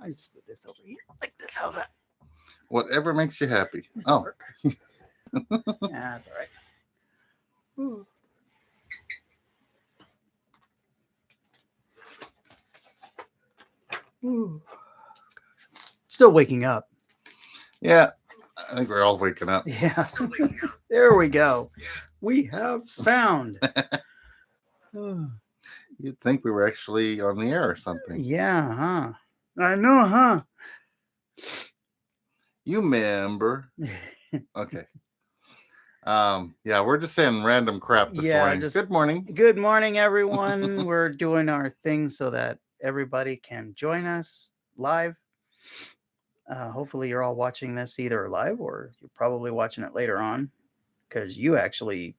I just put this over here like this. How's that? Whatever makes you happy. This Oh, work. Yeah, that's all right. Ooh. Ooh. Still waking up. yeah. I think we're all waking up. Yeah. There we go. We have sound. Oh, You'd think we were actually on the air or something. yeah, huh? I know, huh? You remember? Okay. Yeah, we're just saying random crap this Yeah, morning. just Good morning. good morning, everyone. We're doing our thing so that everybody can join us live. Hopefully, you're all watching this either live or you're probably watching it later on because you actually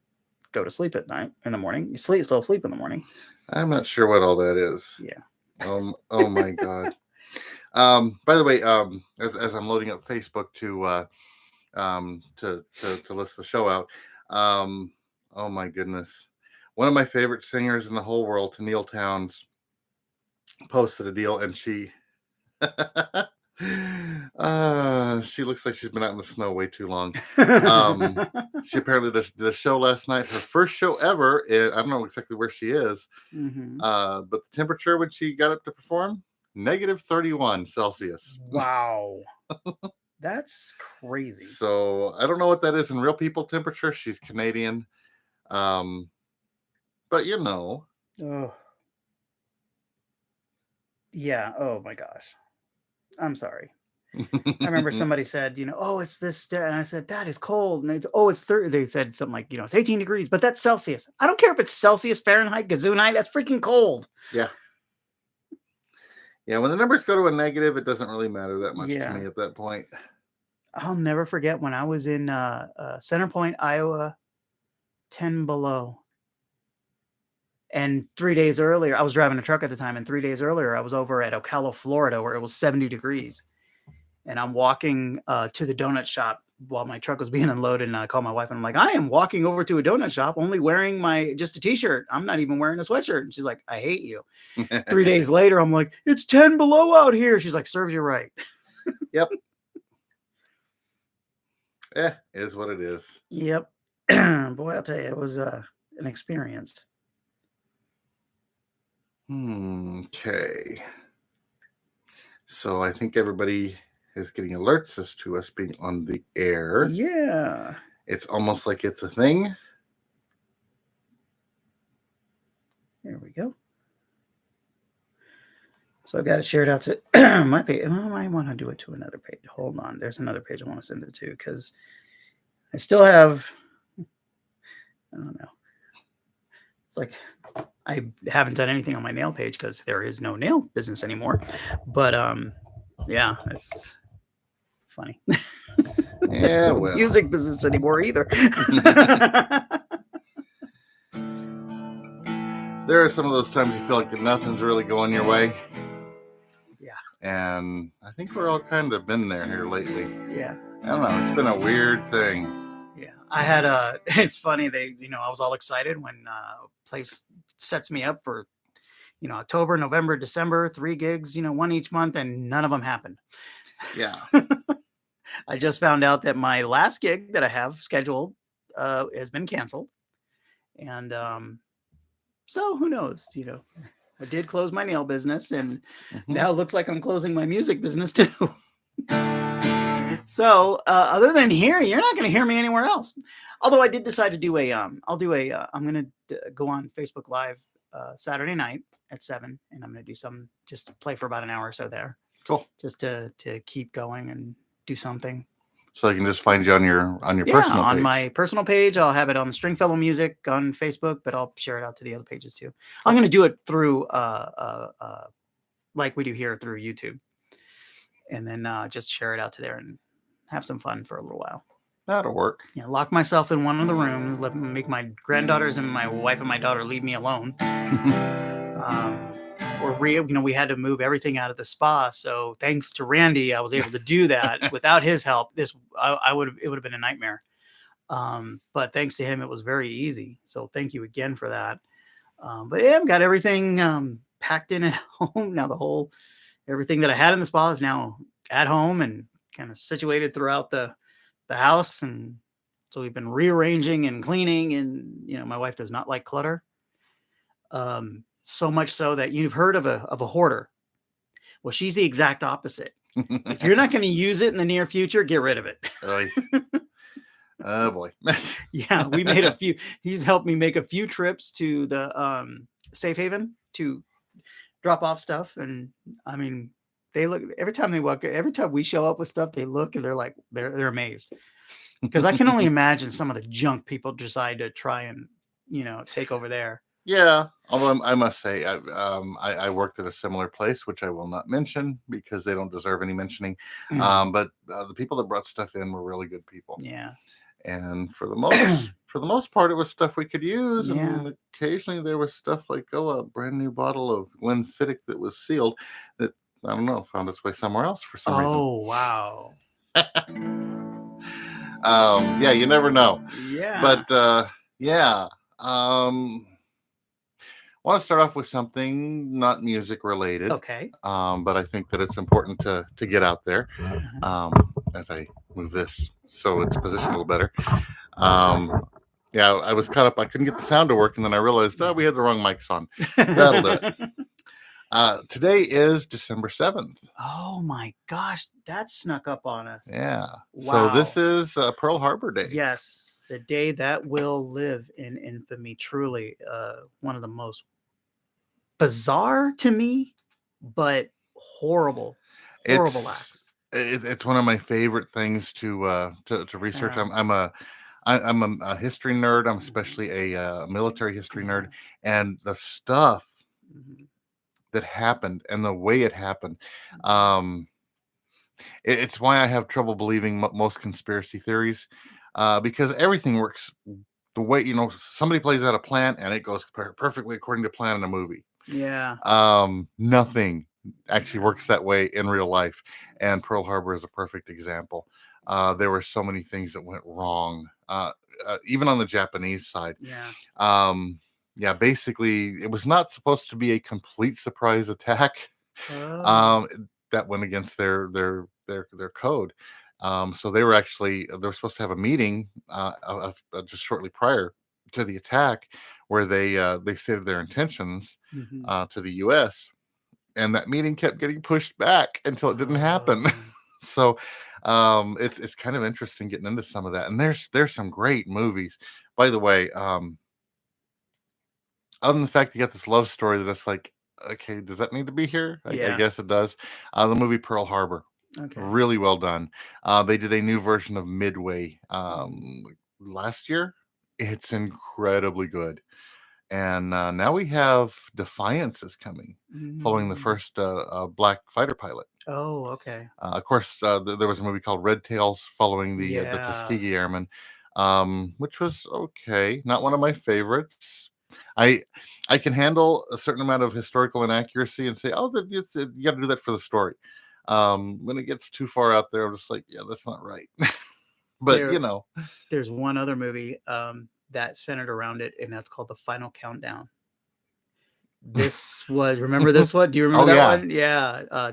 go to sleep at night in the morning. You still sleep in the morning. I'm not sure what all that is. Yeah. Oh my God. By the way, as I'm loading up Facebook to list the show out, oh my goodness, one of my favorite singers in the whole world, Tennille Towns, posted a deal, and she she looks like she's been out in the snow way too long. She apparently did a show last night, her first show ever. I don't know exactly where she is, but the temperature when she got up to perform, -31 Celsius. Wow. That's crazy. So I don't know what that is in real people temperature. She's Canadian, but you know. Oh. Yeah. Oh my gosh. I'm sorry. I remember somebody said, oh, it's this, and I said, that is cold. And it's 30. They said something like, it's 18 degrees, but that's Celsius. I don't care if it's Celsius, Fahrenheit, Gazoonite. That's freaking cold. Yeah. Yeah. When the numbers go to a negative, it doesn't really matter that much to me at that point. I'll never forget when I was in Center Point, Iowa, 10 below. And 3 days earlier, I was driving a truck at the time. And 3 days earlier, I was over at Ocala, Florida, where it was 70 degrees. And I'm walking to the donut shop while my truck was being unloaded. And I called my wife and I'm like, I am walking over to a donut shop, only wearing just a t-shirt. I'm not even wearing a sweatshirt. And she's like, I hate you. 3 days later, I'm like, it's 10 below out here. She's like, serves you right. Yep. Is what it is. Yep. Boy, I'll tell you, it was an experience. Okay. So I think everybody is getting alerts as to us being on the air. Yeah. It's almost like it's a thing. There we go. So I got it shared out to my page. I might want to do it to another page. Hold on. There's another page I want to send it to because I still have, I don't know. It's like I haven't done anything on my nail page because there is no nail business anymore. But yeah, it's funny. Yeah, no music business anymore either. There are some of those times you feel like nothing's really going your way. Yeah. And I think we're all kind of been there here lately. Yeah. I don't know. It's been a weird thing. Yeah. I had it's funny. I was all excited when place sets me up for, October, November, December, 3 gigs, one each month, and none of them happened. Yeah. I just found out that my last gig that I have scheduled has been canceled. And so who knows, I did close my nail business and now it looks like I'm closing my music business too. So other than here, you're not going to hear me anywhere else. Although I did decide to do I'm going to go on Facebook Live Saturday night at 7 and I'm going to do just to play for about an hour or so there. Cool. Just to keep going and do something. So I can just find you on your personal page. On my personal page. I'll have it on the Stringfellow Music on Facebook, but I'll share it out to the other pages too. I'm going to do it through like we do here through YouTube. And then just share it out to there and have some fun for a little while. That'll work. Yeah, lock myself in one of the rooms, make my granddaughters and my wife and my daughter leave me alone. We had to move everything out of the spa. So thanks to Randy, I was able to do that. Without his help, it would have been a nightmare. But thanks to him, it was very easy. So thank you again for that. But yeah, I've got everything packed in at home now. everything that I had in the spa is now at home and kind of situated throughout the house. And so we've been rearranging and cleaning. And my wife does not like clutter. So much so that you've heard of a hoarder. Well, she's the exact opposite. If you're not going to use it in the near future, get rid of it. Oh boy. Yeah, we made a few. He's helped me make a few trips to the Safe Haven to drop off stuff. And I mean, they look every time we show up with stuff, they look and they're like, they're amazed. Because I can only imagine some of the junk people decide to try and, take over there. Yeah, although I must say, I worked at a similar place, which I will not mention because they don't deserve any mentioning. But the people that brought stuff in were really good people. Yeah. And for the most part, it was stuff we could use. Yeah. And occasionally there was stuff like, a brand new bottle of Glenfiddich that was sealed that, I don't know, found its way somewhere else for some reason. Oh, wow. Yeah, you never know. Yeah. But, yeah. I want to start off with something not music related. Okay. But I think that it's important to get out there. As I move this so it's positioned a little better. Yeah, I was caught up. I couldn't get the sound to work, and then I realized, we had the wrong mics on. That'll do it. Today is December 7th. Oh my gosh, that snuck up on us. Yeah. Wow. So this is Pearl Harbor Day. Yes, the day that will live in infamy. Truly, one of the most bizarre to me, but horrible acts. It's one of my favorite things to research. Yeah. I'm a history nerd. I'm especially a military history nerd, and the stuff that happened and the way it happened. It's why I have trouble believing most conspiracy theories, because everything works the way, somebody plays out a plan and it goes perfectly according to plan in a movie. Yeah. Nothing actually works that way in real life. And Pearl Harbor is a perfect example. There were so many things that went wrong, even on the Japanese side. Yeah. Yeah, basically, it was not supposed to be a complete surprise attack. That went against their code. So they were supposed to have a meeting just shortly prior to the attack, where they stated their intentions to the U.S. and that meeting kept getting pushed back until it didn't happen. So it's kind of interesting getting into some of that. And there's some great movies, by the way. Other than the fact you got this love story that it's like, okay, does that need to be here? I guess it does. The movie Pearl Harbor. Okay. Really well done. They did a new version of Midway last year. It's incredibly good. And now we have Defiance is coming, following the first black fighter pilot. Oh, okay. Of course, there was a movie called Red Tails following the Tuskegee Airmen, which was okay. Not one of my favorites. I can handle a certain amount of historical inaccuracy and say, you got to do that for the story. When it gets too far out there, I'm just like, yeah, that's not right. But there's one other movie that centered around it, and that's called The Final Countdown. Remember this one? Do you remember that one? Yeah.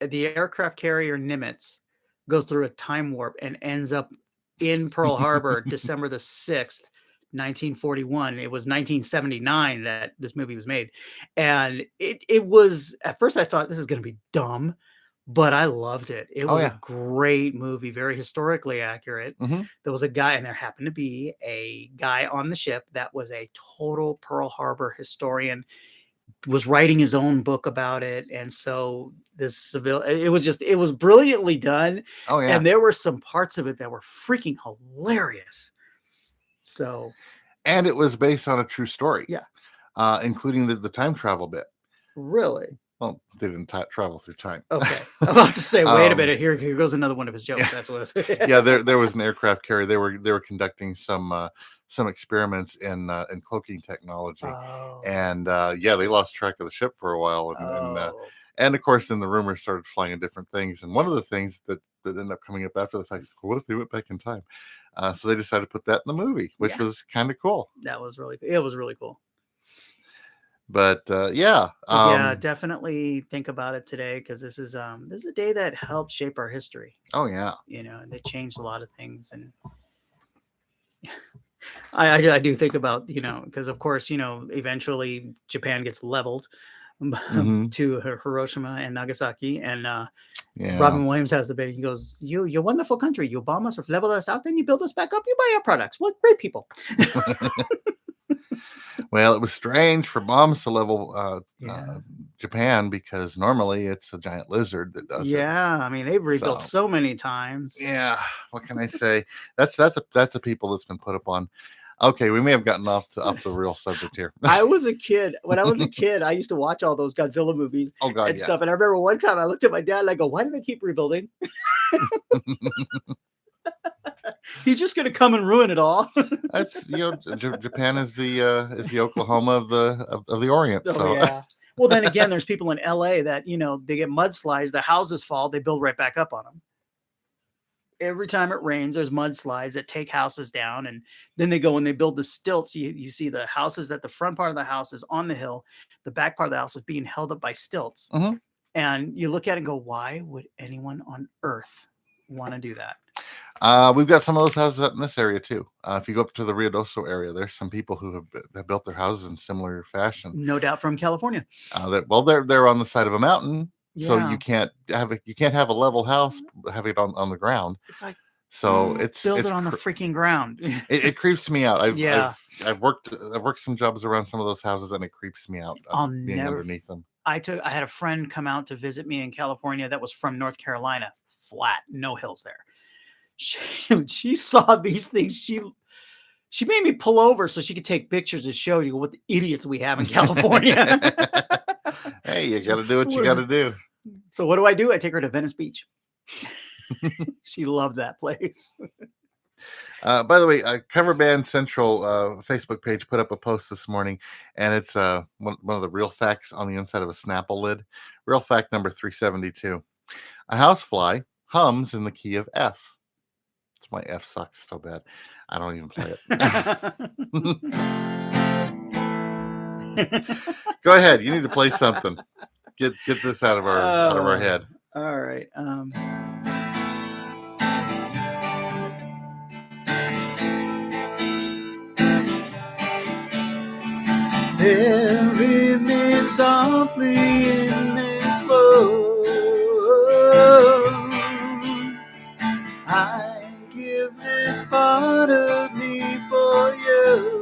The aircraft carrier Nimitz goes through a time warp and ends up in Pearl Harbor, December the 6th, 1941. It was 1979 that this movie was made. And it was, at first I thought this is going to be dumb, but I loved it. It was a great movie, very historically accurate. There was a guy, and there happened to be a guy on the ship that was a total Pearl Harbor historian, was writing his own book about it. And so it was brilliantly done. Oh, yeah. And there were some parts of it that were freaking hilarious. So, and it was based on a true story. Yeah. Including the time travel bit. Really? Well, they didn't travel through time. Okay. I'm about to say, wait a minute. Here goes another one of his jokes. That's what it is. Yeah, there was an aircraft carrier. They were conducting some experiments in cloaking technology. Oh. And they lost track of the ship for a while. And of course, then the rumors started flying in different things. And one of the things that ended up coming up after the fact is, what if they went back in time? So they decided to put that in the movie, which was kind of cool. It was really cool. But yeah, But yeah, definitely think about it today because this is a day that helped shape our history. oh yeah, And they changed a lot of things, and I do think about because of course eventually Japan gets leveled hmm to Hiroshima and Nagasaki, and yeah. Robin Williams has the bit. He goes, "You wonderful country. You bomb us or level us out, then you build us back up. You buy our products. What great people." Well, it was strange for bombs to level Yeah. Japan because normally it's a giant lizard that does it. Yeah, I mean, they've rebuilt So so many times. yeah, what can I say? That's a people that's been put upon. Okay, we may have gotten off the real subject here. I was a kid. When I was a kid, I used to watch all those Godzilla movies Oh God, and yeah. stuff. And I remember one time I looked at my dad and I go, "Why do they keep rebuilding? He's just going to come and ruin it all." That's Japan is the Oklahoma of the Orient. Oh So yeah. Well, then again, there's people in LA that they get mudslides, the houses fall, they build right back up on them. Every time it rains, there's mudslides that take houses down, and then they go and they build the stilts. You see the houses that the front part of the house is on the hill, the back part of the house is being held up by stilts. mhm. And you look at it and go, why would anyone on earth want to do that? We've got some of those houses up in this area too. If you go up to the Rio Doso area, there's some people who have built their houses in similar fashion. No doubt from California. They're on the side of a mountain, so Yeah. you can't have a level house, have it on the ground. It's like, So build it's it on the freaking ground. it creeps me out. Yeah. I've worked some jobs around some of those houses, and it creeps me out I'll being never underneath them. I had a friend come out to visit me in California that was from North Carolina, flat, no hills there. She saw these things. She made me pull over so she could take pictures to show you what the idiots we have in California. Hey, you got to do what you got to do. So what do? I take her to Venice Beach. She loved that place. By the way, Cover Band Central Facebook page put up a post this morning, and it's one of the real facts on the inside of a Snapple lid. Real fact number 372. A housefly hums in the key of F. It's my F sucks so bad. I don't even play it. Go ahead. You need to play something. Get this out of our head. All right. Bury me softly in this world. I give this part of me for you.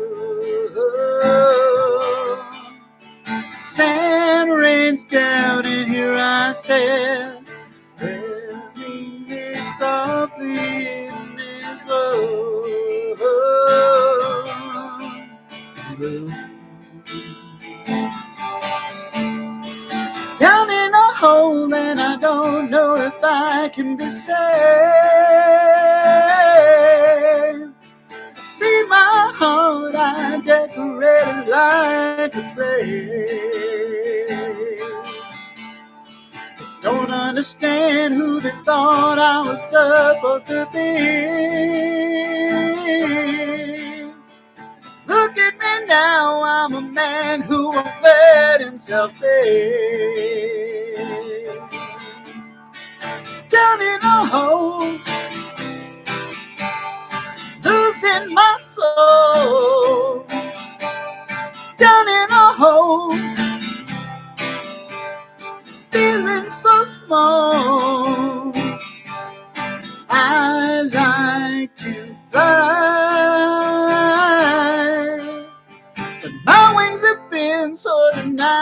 Sand rains down and here I stand. Bury me softly in this world. Down in a hole and I don't know if I can be saved. See my heart, I decorated like a grave. Don't understand who they thought I was supposed to be. Look at me now, I'm a man who won't let himself be. Down in a hole, losing my soul. Down in a hole, feeling so small. I like to fly, but my wings have been so denied.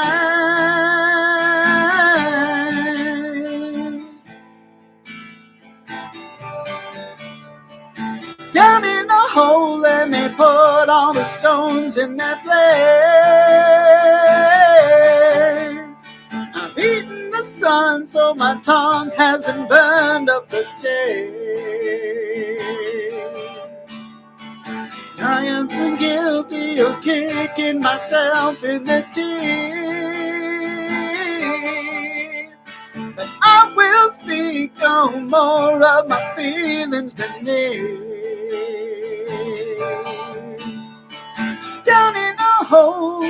Down in a hole and they put all the stones in their place. I've eaten the sun so my tongue has been burned up the taste. I have been guilty of kicking myself in the teeth, but I will speak no more of my feelings beneath. Down in a hole,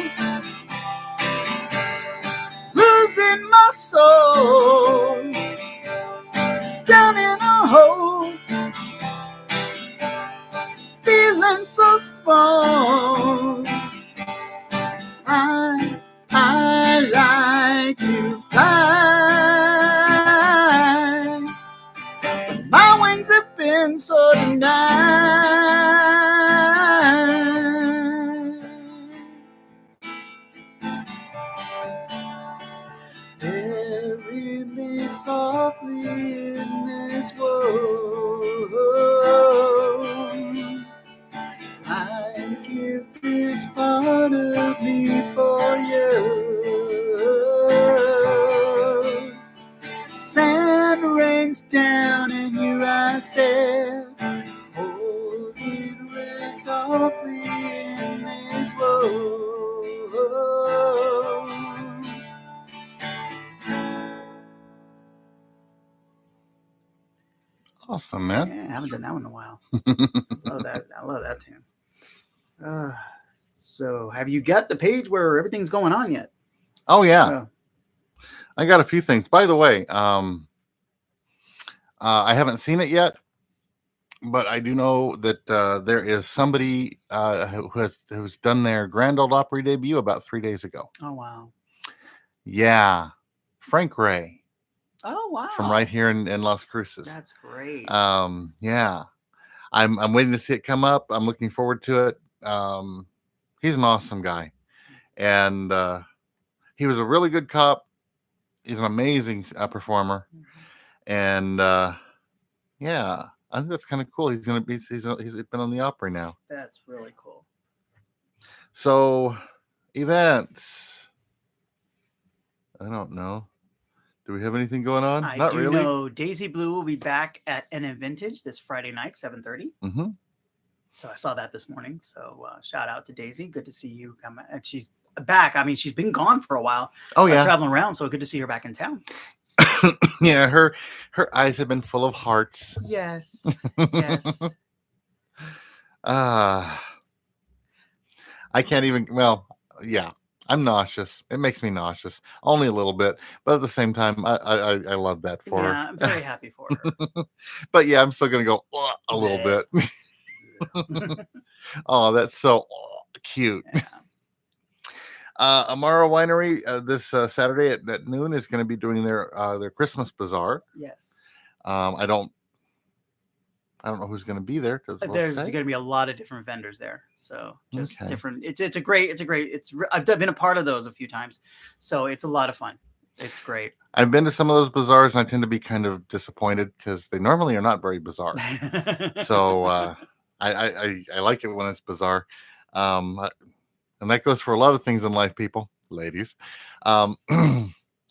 losing my soul down in a hole, feeling so small. I like to fly. My wings have been so denied. Bury me softly in this world. I give this part of me for you. Sand rains down and here I sit, holding red softly in this world. Awesome, man. Yeah, I haven't done that one in a while. Love that. I love that tune. So have you got the page where everything's going on yet? Oh yeah. I got a few things. By the way, I haven't seen it yet, but I do know that there is somebody who's done their Grand Ole Opry debut about 3 days ago. Oh wow. Yeah, Frank Ray. Oh wow. From right here in Las Cruces. That's great. Yeah. I'm waiting to see it come up. I'm looking forward to it. He's an awesome guy. And he was a really good cop. He's an amazing performer. And yeah, I think that's kind of cool. He's been on the Opry now. That's really cool. So events. I don't know. Do we have anything going on? I Not do really. know Daisy Blue will be back at NM Vintage this Friday night, 7:30. Mm-hmm. So I saw that this morning. So shout out to Daisy. Good to see you come. And she's back. I mean, she's been gone for a while. Oh yeah, traveling around. So good to see her back in town. Yeah, her eyes have been full of hearts. Yes. Yes. I can't even. Well, yeah. I'm nauseous. It makes me nauseous, only a little bit, but at the same time, I love that for her. I'm very happy for her. But yeah, I'm still gonna go a little bit. Oh, that's so cute. Yeah. Amara Winery this Saturday at noon is going to be doing their Christmas bazaar. Yes. I don't know who's going to be there. There's going to be a lot of different vendors there, so just different. It's a great. I've been a part of those a few times, so it's a lot of fun. It's great. I've been to some of those bazaars, and I tend to be kind of disappointed because they normally are not very bizarre. So I like it when it's bizarre, and that goes for a lot of things in life, people, ladies.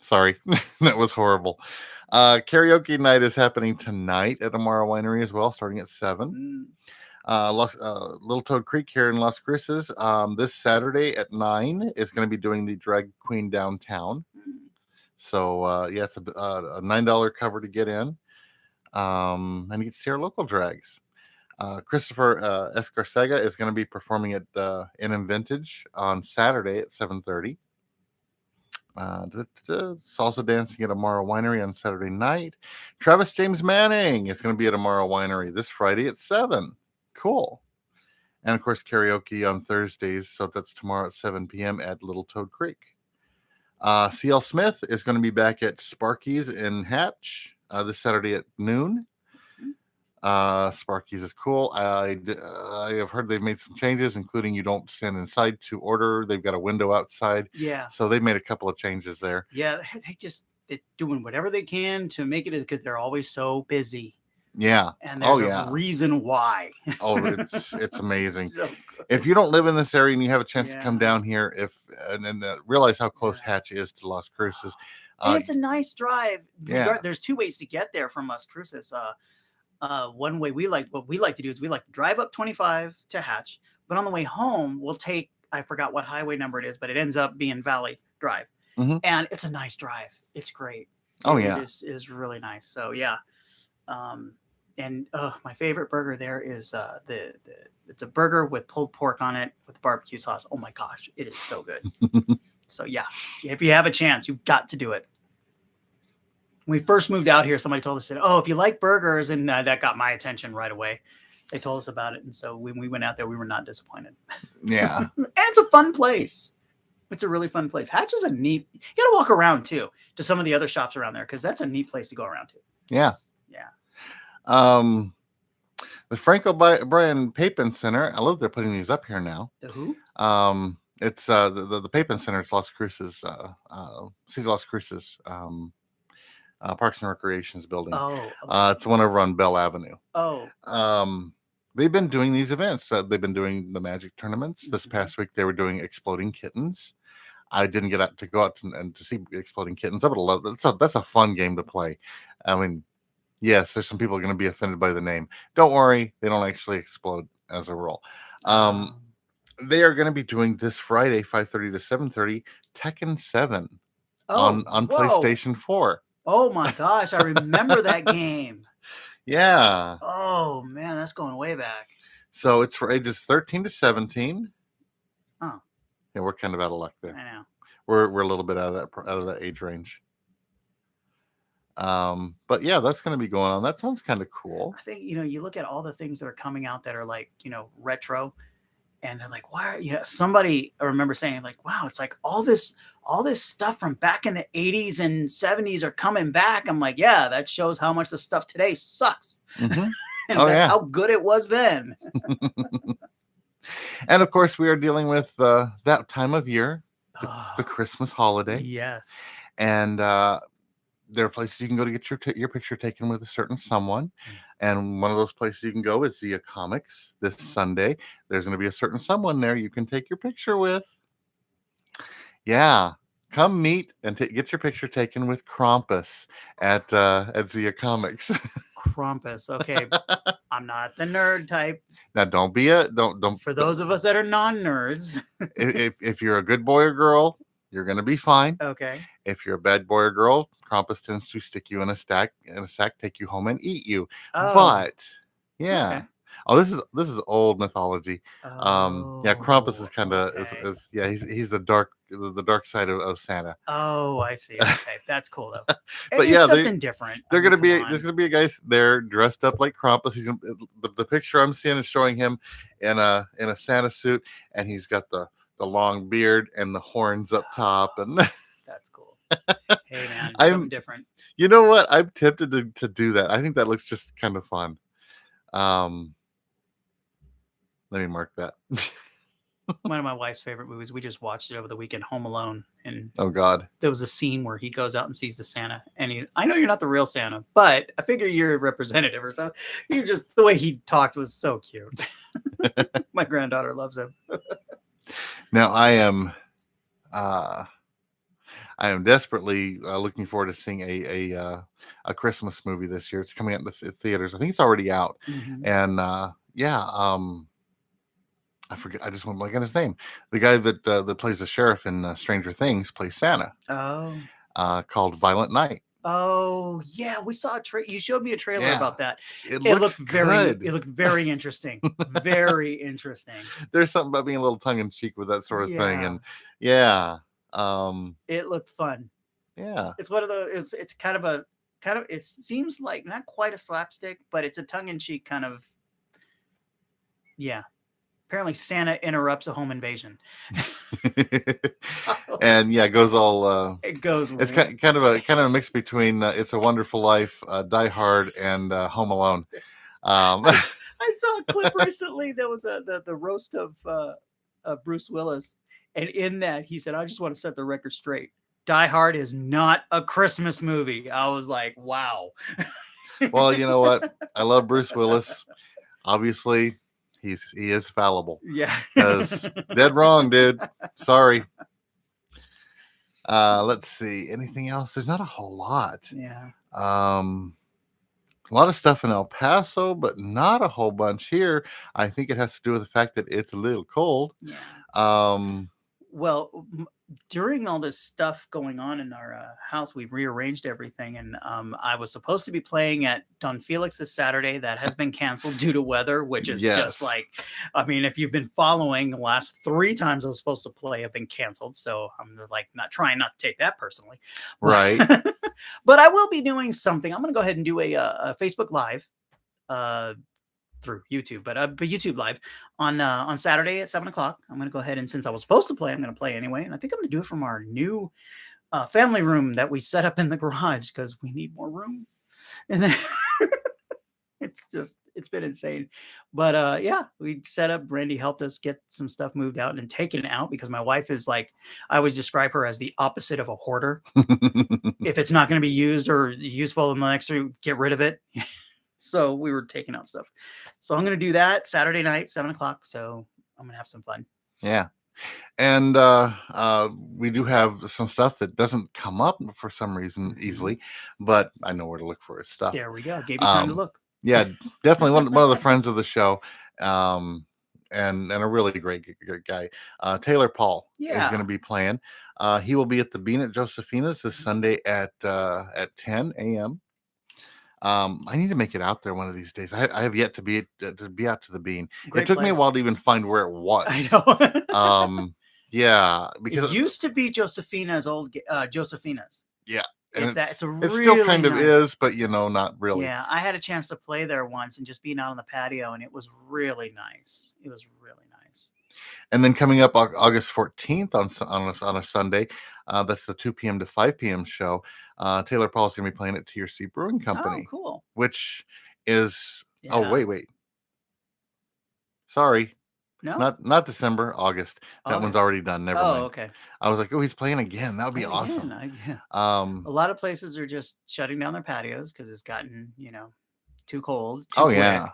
Sorry, that was horrible. Karaoke night is happening tonight at Amara Winery as well, starting at 7. Little Toad Creek here in Las Cruces. This Saturday at 9 is going to be doing the Drag Queen Downtown. So yeah, it's a $9 cover to get in, and you get to see our local drags. Christopher Escarcega is going to be performing at NM Vintage on Saturday at 7:30. Salsa dancing at Amara Winery on Saturday night. Travis James Manning is going to be at Amara Winery this Friday at 7. Cool. And of course, karaoke on Thursdays. So that's tomorrow at 7 p.m. at Little Toad Creek. CL Smith is going to be back at Sparky's in Hatch this Saturday at noon. Sparky's is cool. I have heard they've made some changes, including you don't stand inside to order. They've got a window outside. Yeah. So they've made a couple of changes there. Yeah, they're doing whatever they can to make it because they're always so busy. Yeah. And there's a reason why. Oh, it's amazing. So if you don't live in this area and you have a chance to come down here, and realize how close Hatch is to Las Cruces. And it's a nice drive. Yeah. There's 2 ways to get there from Las Cruces. One way we like to do is we like to drive up 25 to Hatch, but on the way home we'll take, I forgot what highway number it is, but it ends up being Valley Drive. Mm-hmm. And it's a nice drive. It's great. It is really nice. So yeah. And my favorite burger there is it's a burger with pulled pork on it with barbecue sauce. Oh my gosh, it is so good. So yeah, if you have a chance, you've got to do it. When we first moved out here, somebody told us that, oh, if you like burgers, and that got my attention right away. They told us about it, and so when we went out there, we were not disappointed. Yeah. And it's a fun place. It's a really fun place. Hatch is a neat. You got to walk around too to some of the other shops around there because that's a neat place to go around to. Yeah. Yeah. The Frank O'Brien Papin Center. I love they're putting these up here now. The who? It's the Papin Center. It's Las Cruces, City of Las Cruces, Parks and Recreations building. Oh. Okay. It's one over on Bell Avenue. Oh. They've been doing these events. They've been doing the magic tournaments. This Mm-hmm. past week, they were doing Exploding Kittens. I didn't get out to go out and to see Exploding Kittens. I would love that. That's a fun game to play. I mean, yes, there's some people going to be offended by the name. Don't worry, they don't actually explode as a rule. They are going to be doing this Friday, 5:30 to 7:30, Tekken 7 on PlayStation 4. Oh my gosh, I remember that game. Yeah. Oh man, that's going way back. So it's for ages 13 to 17. Oh. Yeah, we're kind of out of luck there. I know. We're a little bit out of that age range. But yeah, that's going to be going on. That sounds kind of cool. I think, you look at all the things that are coming out that are like, retro, and they're like, why? Somebody, I remember saying like, wow, it's like all this stuff from back in the 80s and 70s are coming back. I'm like, yeah, that shows how much the stuff today sucks. Mm-hmm. And that's how good it was then. And of course, we are dealing with that time of year, the Christmas holiday. Yes. And there are places you can go to get your picture taken with a certain someone. And one of those places you can go is Zia Comics this Sunday. There's going to be a certain someone there you can take your picture with. Yeah. Come meet and get your picture taken with Krampus at Zia Comics. Krampus. Okay. I'm not the nerd type. Now don't for those of us that are non-nerds. if you're a good boy or girl, you're gonna be fine. Okay. If you're a bad boy or girl, Krampus tends to stick you in a sack, take you home and eat you. Oh. But yeah. Okay. Oh, this is old mythology. Yeah, Krampus is kind of he's the dark side of Santa. Oh, I see. Okay, that's cool though. But it's yeah, something different. There's gonna be a guy there dressed up like Krampus. He's the picture I'm seeing is showing him in a Santa suit, and he's got the long beard and the horns up top, and that's cool. Hey man, something different. You know what? I'm tempted to do that. I think that looks just kind of fun. Let me mark that. One of my wife's favorite movies. We just watched it over the weekend, Home Alone. And oh God, there was a scene where he goes out and sees the Santa, and I know you're not the real Santa, but I figure you're a representative or something. The way he talked was so cute. My granddaughter loves him. Now I am desperately looking forward to seeing a Christmas movie this year. It's coming out in the theaters. I think it's already out. Mm-hmm. And I forget. I just went blank on his name. The guy that plays the sheriff in Stranger Things plays Santa. Oh. Called Violent Night. Oh yeah, we saw you showed me a trailer about that. It looked good. It looked very interesting. Very interesting. There's something about being a little tongue in cheek with that sort of thing, and yeah. It looked fun. Yeah. It's one of those. It's kind of it seems like not quite a slapstick, but it's a tongue in cheek kind of. Yeah. Apparently Santa interrupts a home invasion. And yeah, it goes all it goes. It's kind of a mix between It's a Wonderful Life, Die Hard, and Home Alone. I saw a clip recently. There was the roast of Bruce Willis, and in that he said, "I just want to set the record straight. Die Hard is not a Christmas movie." I was like, "Wow." Well, you know what? I love Bruce Willis. Obviously, he is fallible. Yeah. Dead wrong, dude. Sorry. Let's see. Anything else? There's not a whole lot. Yeah. A lot of stuff in El Paso, but not a whole bunch here. I think it has to do with the fact that it's a little cold. Yeah. Well, during all this stuff going on in our house, we've rearranged everything, and I was supposed to be playing at Don Felix this Saturday. That has been canceled due to weather, which is just Yes. like, I mean, if you've been following, the last 3 times I was supposed to play have been canceled. So I'm like not trying not to take that personally, Right. but I will be doing something. I'm going to go ahead and do a Facebook Live. Through YouTube, but YouTube Live on Saturday at 7 o'clock. I'm going to go ahead, and since I was supposed to play, I'm going to play anyway. And I think I'm going to do it from our new family room that we set up in the garage because we need more room. And then it's been insane. But yeah, we set up. Randy helped us get some stuff moved out and taken out because my wife is like, I always describe her as the opposite of a hoarder. If it's not going to be used or useful in the next 3, get rid of it. So we were taking out stuff. So I'm going to do that Saturday night, 7 o'clock. So I'm going to have some fun. Yeah. And we do have some stuff that doesn't come up for some reason easily, but I know where to look for his stuff. There we go. Gave you time to look. Yeah, definitely one of the friends of the show, and a really great guy. Taylor Paul is going to be playing. He will be at the Bean at Josephina's this Sunday at 10 a.m. I need to make it out there one of these days. I have yet to be out to the Bean. It took me a while to even find where it was. I know. Yeah, because it used to be Josephina's old Josephina's. Yeah. It's it still kind of is, but not really. Yeah, I had a chance to play there once and just being out on the patio, and it was really nice. It was really nice. And then coming up August 14th on a Sunday, that's the 2 p.m. to 5 p.m. show. Taylor Paul is going to be playing at TRC Brewing Company. Oh, cool. Which is wait. Sorry. No, not December, August. That one's already done. Never mind. Okay. I was like, he's playing again. That would be awesome. A lot of places are just shutting down their patios because it's gotten too cold. Too quick. Yeah.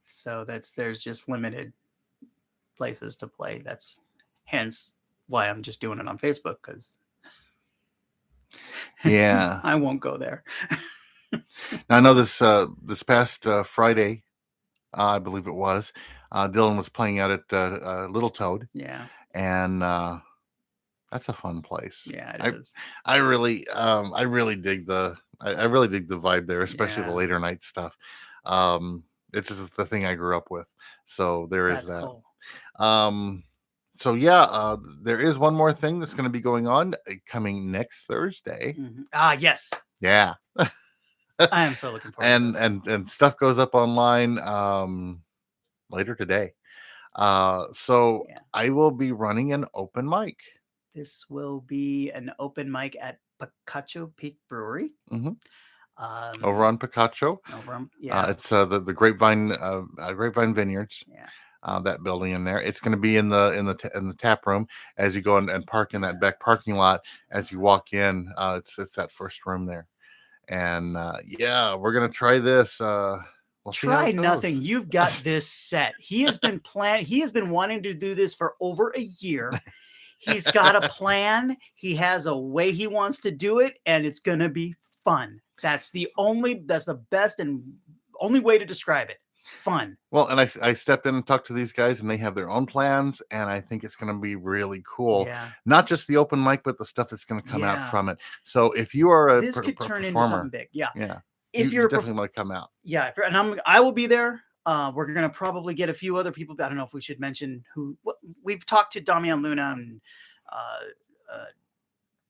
So there's just limited places to play. That's hence why I'm just doing it on Facebook because I won't go there. Now I know this past Friday. I believe it was. Dylan was playing out at Little Toad. Yeah. And that's a fun place. Yeah, it is. I really dig the vibe there, especially the later night stuff. It's just the thing I grew up with. So that's that. Cool. So yeah, there is one more thing that's going to be going on coming next Thursday. Mm-hmm. Yes. Yeah. I am so looking forward to this. And stuff goes up online later today. So I will be running an open mic. This will be an open mic at Picacho Peak Brewery. Mm-hmm. Over on Picacho. It's the Grapevine Vineyards. Yeah. That building in there. It's going to be in the tap room as you go and park in that back parking lot. As you walk in, it's that first room there. And we're gonna try this. We'll try nothing. You've got this set. He has been He has been wanting to do this for over a year. He's got a plan. He has a way he wants to do it, and it's gonna be fun. That's the best and only way to describe it. Fun. Well, and I stepped in and talked to these guys, and they have their own plans, and I think it's going to be really cool. Yeah. Not just the open mic, but the stuff that's going to come out from it. So if you are this could turn into something big. Yeah. Yeah. If you definitely want to come out. Yeah, and I will be there. We're going to probably get a few other people. I don't know if we should mention who. We've talked to Damian Luna and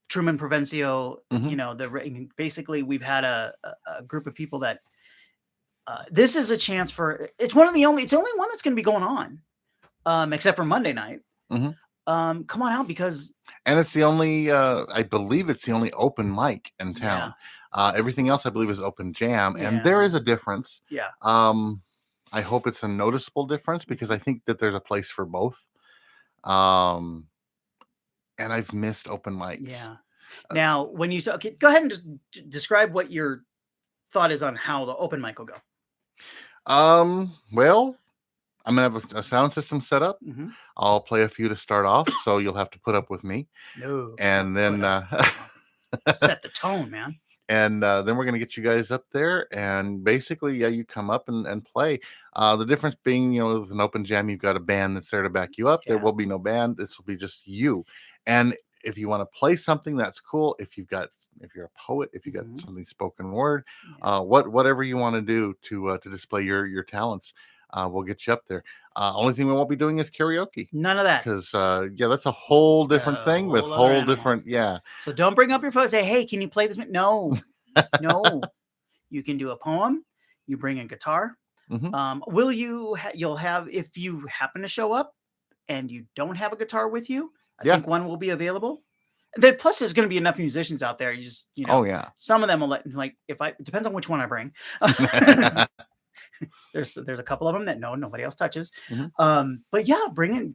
Truman Provencio. Mm-hmm. Basically we've had a group of people that. This is a chance for it's the only one that's going to be going on, except for Monday night. Mm-hmm. Come on out because it's the only I believe it's the only open mic in town. Everything else I believe is open jam, and there is a difference. Yeah. I hope it's a noticeable difference because I think that there's a place for both. And I've missed open mics. Yeah. Now, when you say, okay, go ahead and just describe what your thought is on how the open mic will go. Well, I'm gonna have a sound system set up. Mm-hmm. I'll play a few to start off, so you'll have to put up with me. No. And then set the tone, man. and then we're going to get you guys up there, and basically, yeah, you come up and play. The difference being, with an open jam, you've got a band that's there to back you up. There Yeah. will be no band. This will be just you. And if you want to play something, that's cool. If you're a poet, if you got something spoken word, whatever you want to do to display your talents, we'll get you up there. Only thing we won't be doing is karaoke. None of that. Because that's a whole different thing with whole different, yeah. So don't bring up your phone and say, hey, can you play this? No, no. You can do a poem. You bring a guitar. You'll have, if you happen to show up and you don't have a guitar with you, I think one will be available. Plus, there's going to be enough musicians out there. You just, oh yeah, some of them will it depends on which one I bring. There's a couple of them that nobody else touches. But yeah, bring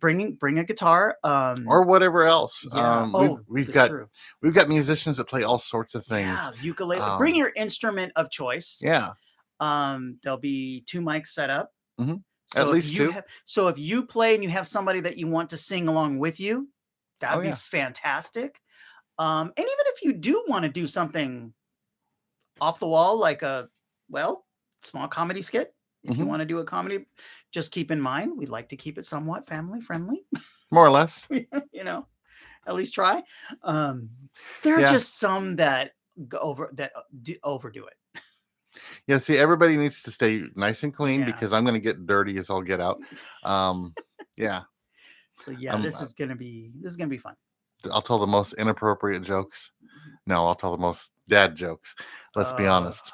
a guitar, or whatever else. Yeah. We've got musicians that play all sorts of things. Yeah, ukulele. Bring your instrument of choice. Yeah. There'll be 2 mics set up. So at least 2. So if you play and you have somebody that you want to sing along with you, that'd be fantastic. And even if you do want to do something off the wall, like a small comedy skit, if you want to do a comedy, just keep in mind we'd like to keep it somewhat family friendly, more or less. At least try. There are just some that overdo it. Yeah, see, everybody needs to stay nice and clean because I'm going to get dirty as all get out. Yeah. So this is gonna be fun. I'll tell the most inappropriate jokes. No, I'll tell the most dad jokes. Let's be honest.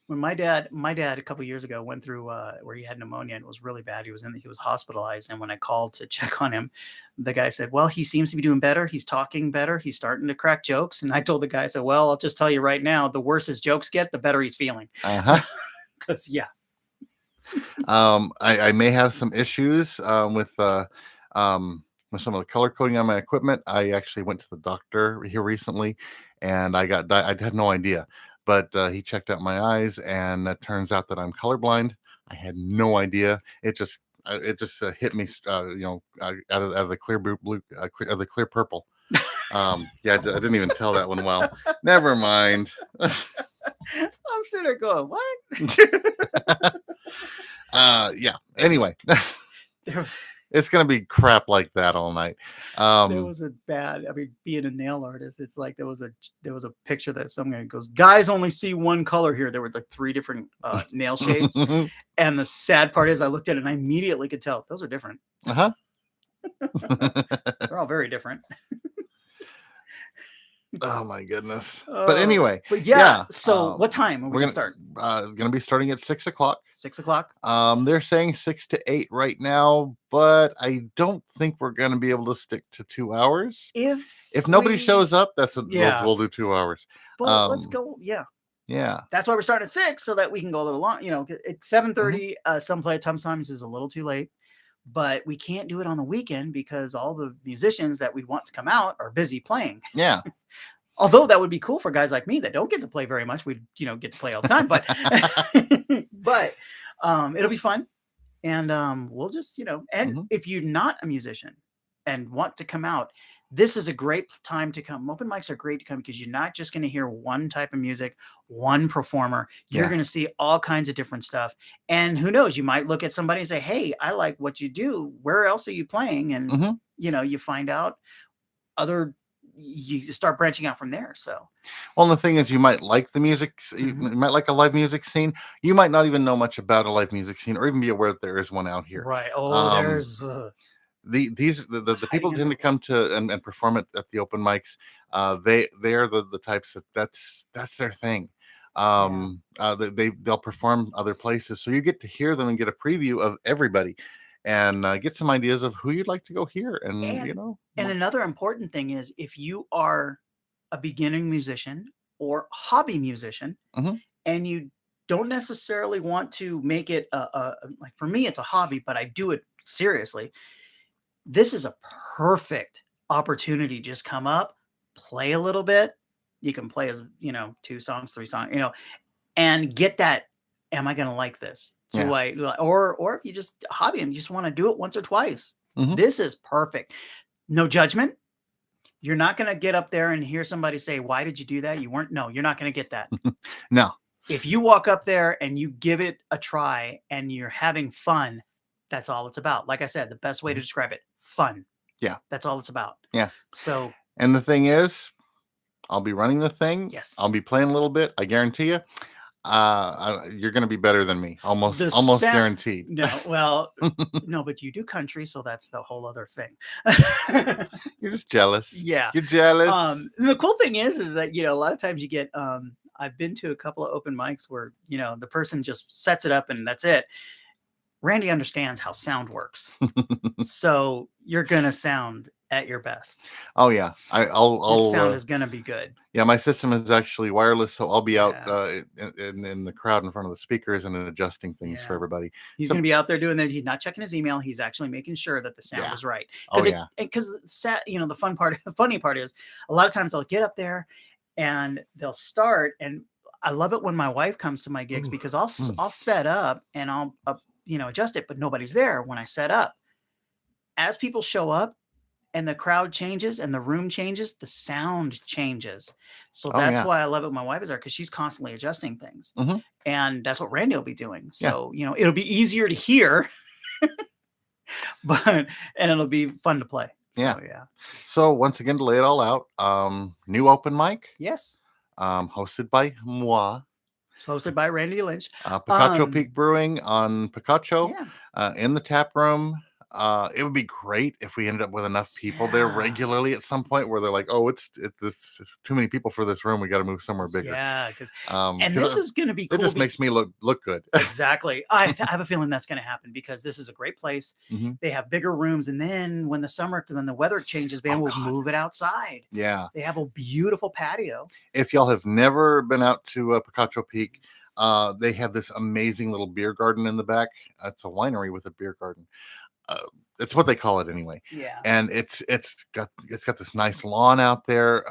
When my dad a couple years ago went through where he had pneumonia and it was really bad. He was hospitalized, and when I called to check on him, the guy said, "Well, he seems to be doing better. He's talking better. He's starting to crack jokes." And I told the guy, I said, "Well, I'll just tell you right now, the worse his jokes get, the better he's feeling." Because I may have some issues with some of the color coding on my equipment. I actually went to the doctor here recently, and I had no idea. But he checked out my eyes, and it turns out that I'm colorblind. I had no idea. It just hit me, out of the clear blue, of the clear purple. I didn't even tell that one well. Never mind. I'm sitting there going, "What?" Anyway. It's gonna be crap like that all night. There was being a nail artist, it's like there was a picture that some guy goes, "Guys only see one color here." There were like 3 different nail shades, and the sad part is, I looked at it and I immediately could tell those are different. They're all very different. Oh my goodness! But anyway, So what time are we gonna start? Gonna be starting at 6 o'clock. 6 o'clock. They're saying 6 to 8 right now, but I don't think we're gonna be able to stick to 2 hours. If nobody shows up, we'll do 2 hours. But let's go. Yeah. That's why we're starting at 6, so that we can go a little long. It's 7:30. Sometimes is a little too late. But we can't do it on the weekend because all the musicians that we want to come out are busy playing. Yeah. Although that would be cool for guys like me that don't get to play very much. We, get to play all the time, but, it'll be fun. And we'll just, and if you're not a musician and want to come out, this is a great time to come. Open mics are great to come because you're not just going to hear one type of music, one performer. You're going to see all kinds of different stuff. And who knows, you might look at somebody and say, "Hey, I like what you do. Where else are you playing?" And, you find out you start branching out from there. So, well, the thing is, you might like the music. You might like a live music scene. You might not even know much about a live music scene or even be aware that there is one out here. Right. Oh, there's... the people tend to come to and perform at the open mics. They're the types that's their thing. They'll perform other places, so you get to hear them and get a preview of everybody, and get some ideas of who you'd like to go hear. And another important thing is, if you are a beginning musician or hobby musician, and you don't necessarily want to make it like, for me, it's a hobby, but I do it seriously. This is a perfect opportunity. Just come up, play a little bit. You can play as 2 songs, 3 songs, and get that. Am I going to like this? Or if you just hobby and you just want to do it once or twice, this is perfect. No judgment. You're not going to get up there and hear somebody say, "Why did you do that? You weren't." No, you're not going to get that. No. If you walk up there and you give it a try and you're having fun, that's all it's about. Like I said, the best way to describe it, fun. Yeah. That's all it's about. Yeah. So, and the thing is, I'll be running the thing. yes. I'll be playing a little bit. I guarantee you. You're going to be better than me. Almost guaranteed. No, well, no, but you do country, so that's the whole other thing. You're just jealous. Yeah. You're jealous. The cool thing is that, a lot of times you get, I've been to a couple of open mics where, the person just sets it up and that's it. Randy understands how sound works. So you're going to sound at your best. Oh yeah. I'll sound is going to be good. Yeah. My system is actually wireless. So I'll be out in the crowd in front of the speakers and adjusting things for everybody. He's going to be out there doing that. He's not checking his email. He's actually making sure that the sound is right. Because the funny part is a lot of times I'll get up there and they'll start. And I love it when my wife comes to my gigs because I'll set up and I'll, adjust it, but nobody's there when I set up. As people show up and the crowd changes and the room changes, the sound changes. So that's why I love it when my wife is there, because she's constantly adjusting things. And that's what Randy will be doing. So, it'll be easier to hear, and it'll be fun to play. So once again, to lay it all out, new open mic. Yes. Hosted by moi. Hosted by Randy Lynch. Picacho Peak Brewing on Picacho in the tap room. It would be great if we ended up with enough people there regularly at some point where they're like, oh, it's too many people for this room. We got to move somewhere bigger. Yeah, because this is going to be cool. It just makes me look good. Exactly. I have a feeling that's going to happen because this is a great place. They have bigger rooms, and then when the weather changes, man, we'll move it outside. Yeah, they have a beautiful patio. If y'all have never been out to Picacho Peak, they have this amazing little beer garden in the back. It's a winery with a beer garden. It's what they call it anyway. Yeah. And it's got this nice lawn out there.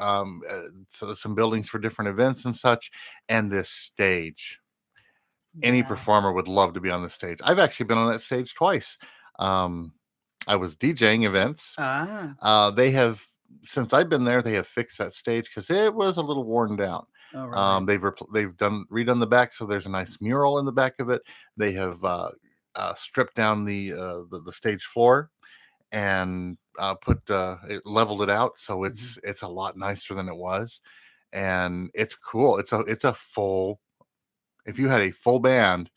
So some buildings for different events and such. And this stage. Any performer would love to be on the stage. I've actually been on that stage twice. I was DJing events. They have, since I've been there, they have fixed that stage because it was a little worn down. Oh, right. They've redone the back, so there's a nice mural in the back of it. They have stripped down the stage floor and leveled it out, so it's a lot nicer than it was, and it's cool. It's a full. If you had a full band,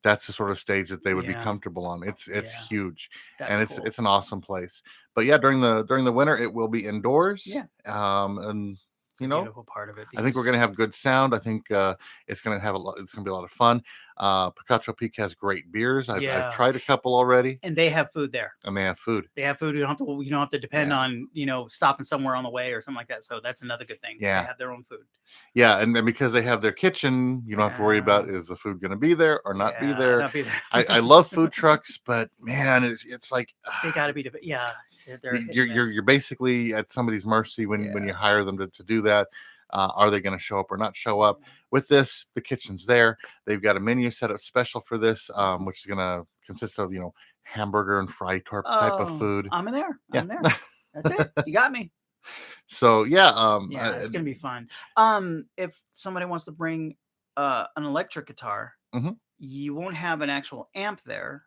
that's the sort of stage that they would be comfortable on. It's huge, and it's an awesome place. But during the winter, it will be indoors. And beautiful part of it. I think we're going to have good sound. I think it's going to be a lot of fun. Picacho Peak has great beers. I've tried a couple already, and they have food there. And they have food. You don't have to depend on stopping somewhere on the way or something like that. So that's another good thing. Yeah, they have their own food. Yeah, and because they have their kitchen, you don't have to worry about is the food going to be there or not be there. Not be there. I love food trucks, but man, it's like they got to be. You're basically at somebody's mercy when you hire them to do that. Are they going to show up or not show up? With this, the kitchen's there. They've got a menu set up special for this, which is going to consist of hamburger and fry type of food. I'm in there. I'm there. That's it. You got me. So it's gonna be fun. If somebody wants to bring an electric guitar, you won't have an actual amp there.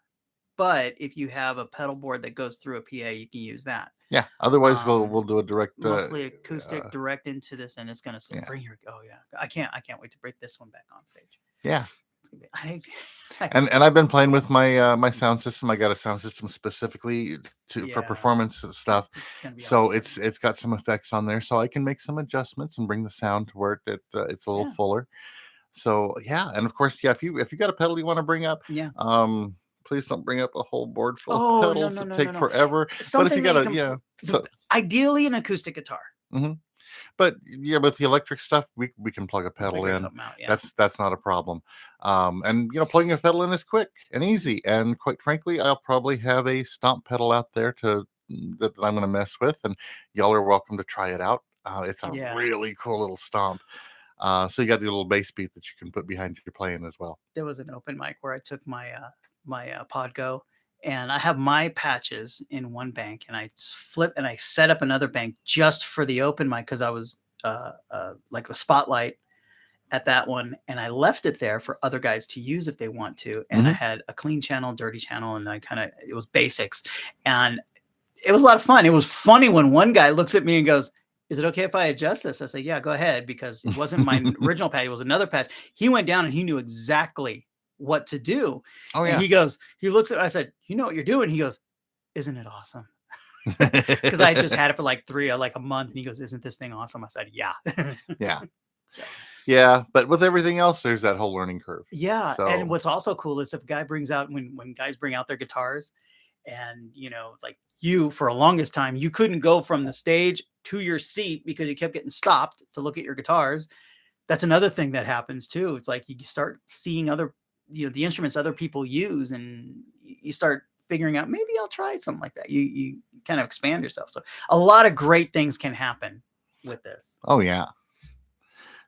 But if you have a pedal board that goes through a PA, you can use that. Yeah. Otherwise, we'll do a direct, mostly acoustic, direct into this, and it's gonna say, "Bring your." Oh yeah, I can't wait to break this one back on stage. Yeah. It's gonna be, and I've been playing with my my sound system. I got a sound system specifically for performance stuff. So awesome. It's got some effects on there, so I can make some adjustments and bring the sound to where it's a little fuller. So and of course, if you got a pedal you want to bring up, please don't bring up a whole board full of pedals. It take forever. Something but if you got so ideally an acoustic guitar. But with the electric stuff, we can plug a pedal in. That's not a problem. And plugging a pedal in is quick and easy. And quite frankly, I'll probably have a stomp pedal out there that I'm going to mess with, and y'all are welcome to try it out. It's a really cool little stomp. So you got the little bass beat that you can put behind your playing as well. There was an open mic where I took my Podgo and I have my patches in one bank, and I flip and I set up another bank just for the open mic because I was like the spotlight at that one, and I left it there for other guys to use if they want to. And I had a clean channel, dirty channel, and it was basics, and it was a lot of fun. It was funny when one guy looks at me and goes, "Is it okay if I adjust this?" I say, "Yeah, go ahead," because it wasn't my original patch; it was another patch. He went down and he knew exactly what to do. Oh And yeah. he looks at, I said, "You know what you're doing?" He goes, "Isn't it awesome?" Because I just had it for like a month, and he goes, "Isn't this thing awesome?" I said, "Yeah." Yeah. Yeah, but with everything else, there's that whole learning curve. Yeah, So and what's also cool is if a guy brings out when guys bring out their guitars, and like you for a longest time, you couldn't go from the stage to your seat because you kept getting stopped to look at your guitars. That's another thing that happens too. It's like you start seeing other, the instruments other people use, and you start figuring out maybe I'll try something like that. You kind of expand yourself. So a lot of great things can happen with this. oh yeah.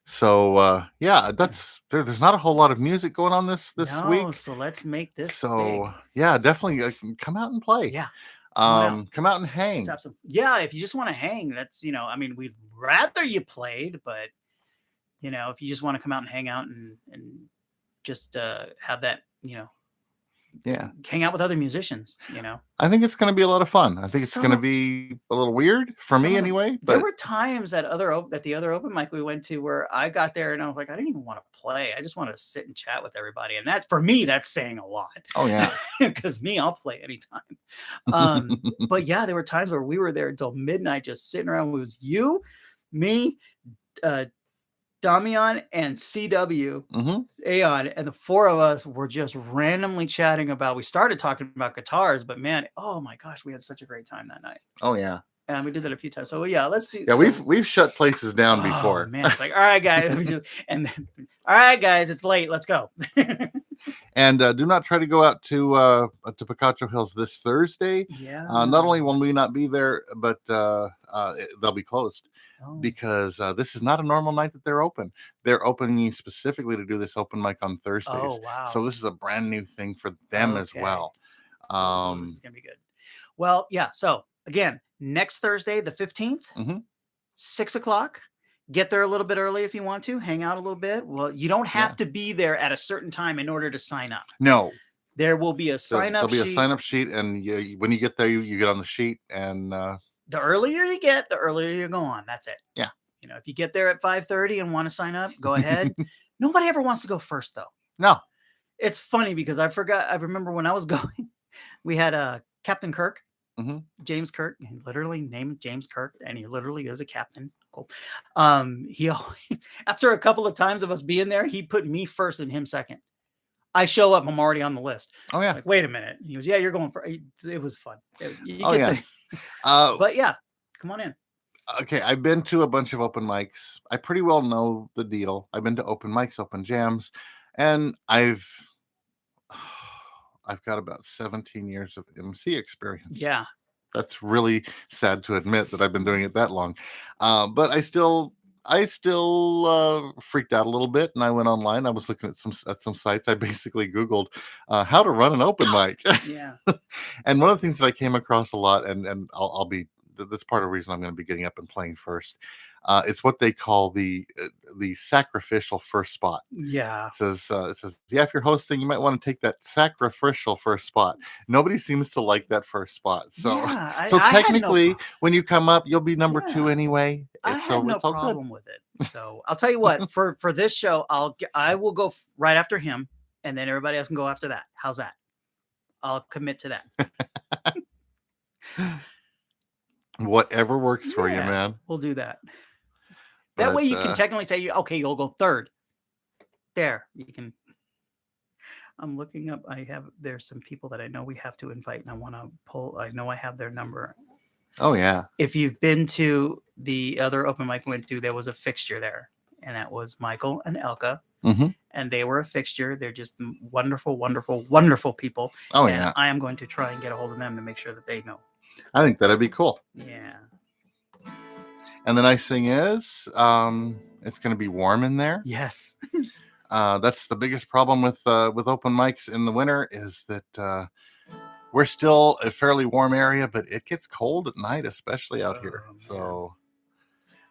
So yeah, there's not a whole lot of music going on this No, week. so let's make this So big. yeah, definitely come out and play. Yeah. Come Come out and Let's hang. have some. Yeah, if you just want to hang, that's I mean, we'd rather you played, but if you just want to come out and hang out and just have that, Yeah. hang out with other musicians, I think it's going to be a lot of fun. I think it's going to Some be a little weird for some me of them- anyway, there but were times at the other open mic we went to where I got there and I was like, I didn't even want to play. I just wanted to sit and chat with everybody. And that, for me, that's saying a lot. oh yeah. Because me, I'll play anytime. But yeah, there were times where we were there until midnight just sitting around. It was you, me, Damian, and CW, Aeon, and the four of us were just randomly chatting about. We started talking about guitars, but man, oh my gosh, we had such a great time that night. Oh yeah. And we did that a few times. So yeah, let's do. Yeah, so, we've shut places down before. Man, it's like, all right, guys, and then, all right, guys, it's late. Let's go. And do not try to go out to Picacho Hills this Thursday. Yeah. Not only will we not be there, but they'll be closed because this is not a normal night that they're open. They're opening specifically to do this open mic on Thursdays. Oh wow. So this is a brand new thing for them as well. This is gonna be good. Well, yeah. So again, next Thursday, the 15th, 6:00. Get there a little bit early if you want to hang out a little bit. Well, you don't have to be there at a certain time in order to sign up. No, there will be a sign up. There'll be a sign up sheet, and when you get there, you get on the sheet, and the earlier you get, the earlier you go on. That's it. Yeah. If you get there at 5:30 and want to sign up, go ahead. Nobody ever wants to go first, though. No. It's funny because I remember when I was going, we had Captain Kirk. James Kirk, he literally named James Kirk, and he literally is a captain. Cool. He always, after a couple of times of us being there, he put me first and him second. I show up, I'm already on the list. Oh yeah. Like, wait a minute. He goes, yeah, you're going for. It was fun. Yeah. But yeah, come on in. Okay, I've been to a bunch of open mics. I pretty well know the deal. I've been to open mics, open jams, and I've got about 17 years of MC experience. Yeah. That's really sad to admit that I've been doing it that long. But I still freaked out a little bit, and I went online. I was looking at some sites. I basically Googled how to run an open mic. Yeah. And one of the things that I came across a lot, and I'll be, that's part of the reason I'm going to be getting up and playing first. It's what they call the sacrificial first spot. Yeah. It says, yeah, if you're hosting, you might want to take that sacrificial first spot. Nobody seems to like that first spot. So, yeah, so technically, when you come up, you'll be number 2 anyway. I had no problem with it. So I'll tell you what, for this show, I will go right after him, and then everybody else can go after that. How's that? I'll commit to that. Whatever works for you, man. We'll do that. That way you can technically say, okay, you'll go third. There, you can. I'm looking up. There's some people that I know we have to invite, and I want to pull. I know I have their number. Oh, yeah. If you've been to the other open mic we went to, there was a fixture there, and that was Michael and Elka. And they were a fixture. They're just wonderful, wonderful, wonderful people. Oh, and yeah. I am going to try and get a hold of them to make sure that they know. I think that'd be cool. Yeah. And the nice thing is, it's going to be warm in there. Yes. That's the biggest problem with open mics in the winter is that we're still a fairly warm area, but it gets cold at night, especially out here. Oh, man. So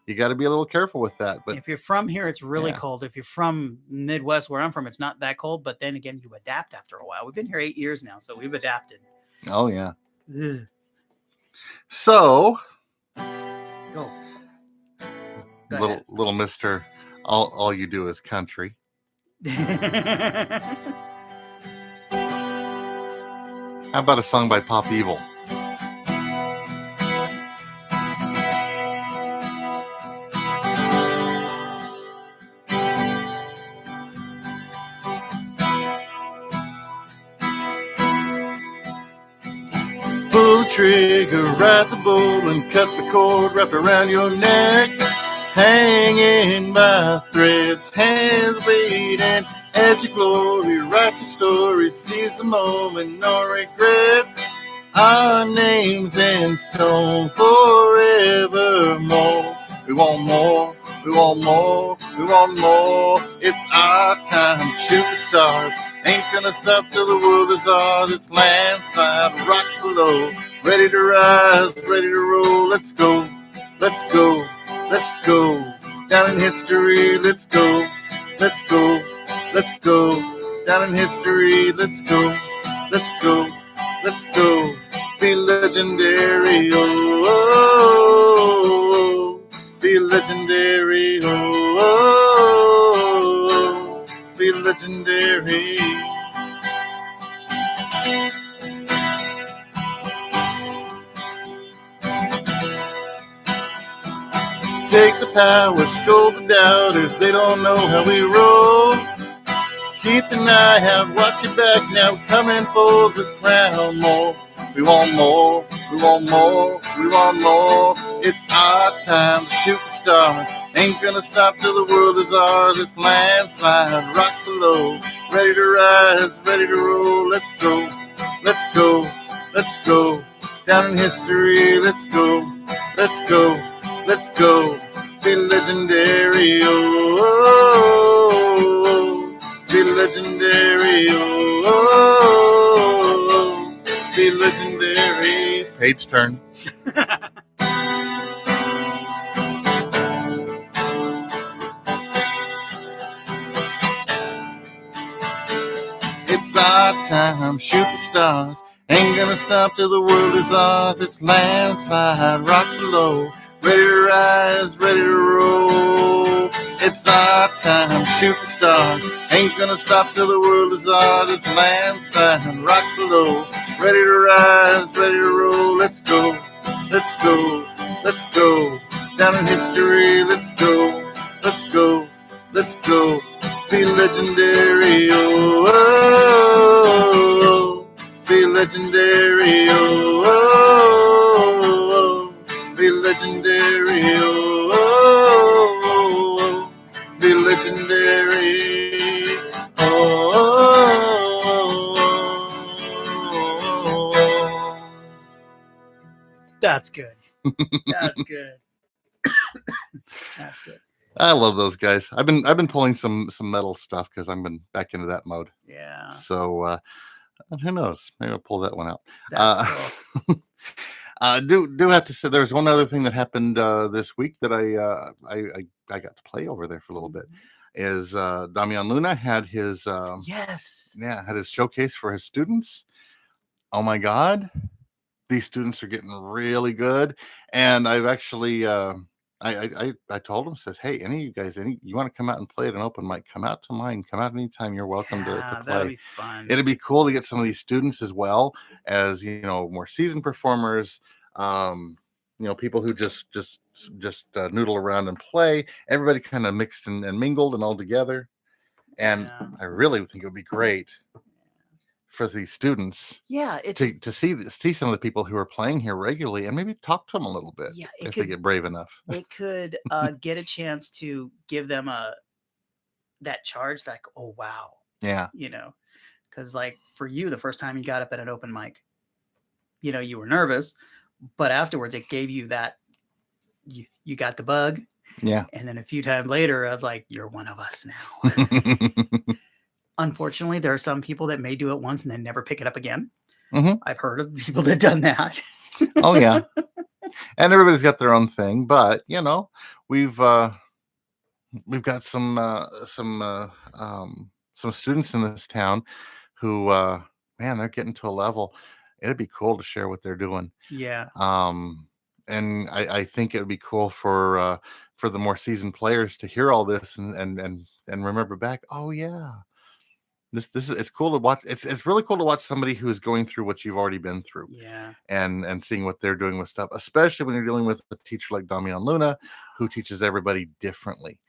you got to be a little careful with that. But if you're from here, it's really Yeah. cold. If you're from Midwest, where I'm from, it's not that cold. But then again, you adapt after a while. We've been here 8 years now, so we've adapted. oh yeah. Ugh. So Go. Go little Mister, all you do is country. ahead. How about a song by Pop Evil? Pull the trigger, ride the bull, and cut the cord wrapped around your neck. Hanging by threads, hands bleeding, edge of glory, write your story, seize the moment, no regrets. Our names in stone forevermore. We want more, we want more, we want more. It's our time, shoot the stars. Ain't gonna stop till the world is ours. It's landslide, rocks below. Ready to rise, ready to roll. Let's go, let's go, let's go. Down in history, let's go, let's go, let's go. Down in history, let's go, let's go, let's go. Be legendary, oh, oh, oh. Be legendary, oh, oh, oh. Be legendary. Take the power, scold the doubters, they don't know how we roll. Keep an eye out, watch your back now, coming for the crown. More, we want more, we want more, we want more. It's our time to shoot the stars. Ain't gonna stop till the world is ours. It's landslide, rocks below. Ready to rise, ready to roll. Let's go, let's go, let's go. Down in history, let's go, let's go, let's go. Be legendary, oh, oh, oh. Be legendary, oh, oh, oh. Be legendary. Page's turn. It's our time, shoot the stars. Ain't gonna stop till the world is ours. It's landslide, rock below. Ready to rise, ready to roll. It's our time, shoot the stars. Ain't gonna stop till the world is ours. It's landslide, rock below. Ready to rise, ready to roll. Let's go, let's go, let's go. Down in history, let's go, let's go, let's go. Be legendary, oh, oh, oh. Be legendary, oh, oh, oh. Be legendary, oh, oh, oh. Be legendary, oh, oh, oh. That's good. That's good. That's good. I love those guys. I've been pulling some metal stuff because I've been back into that mode. Yeah. So who knows? Maybe I'll pull that one out. That's cool. Do have to say there's one other thing that happened this week that I got to play over there for a little bit. Is Damian Luna had his Yes. had his showcase for his students. Oh my God, these students are getting really good, and I've actually I told him, says, hey, any of you guys, you want to come out and play at an open mic, come out to mine, come out anytime, you're welcome to That'd play. be fun. It'd be cool to get some of these students as well as, more seasoned performers, people who just noodle around and play. Everybody kind of mixed and mingled and all together. And Yeah. I really think it would be great for these students Yeah, it's to see some of the people who are playing here regularly and maybe talk to them a little bit Yeah, if they get brave enough. it could get a chance to give them that charge, like, oh wow, Yeah. because like for you, the first time you got up at an open mic, you were nervous, but afterwards it gave you that you got the bug. Yeah. And then a few times later, I was like, you're one of us now. Unfortunately, there are some people that may do it once and then never pick it up again. Hmm. I've heard of people that done that. Oh yeah, and everybody's got their own thing, but we've we've got some students in this town who man, they're getting to a level. It'd be cool to share what they're doing. Yeah. Um, and I think it would be cool for the more seasoned players to hear all this and remember back. Oh yeah, this is it's cool to watch. It's really cool to watch somebody who is going through what you've already been through Yeah. and seeing what they're doing with stuff, especially when you're dealing with a teacher like Damian Luna, who teaches everybody differently.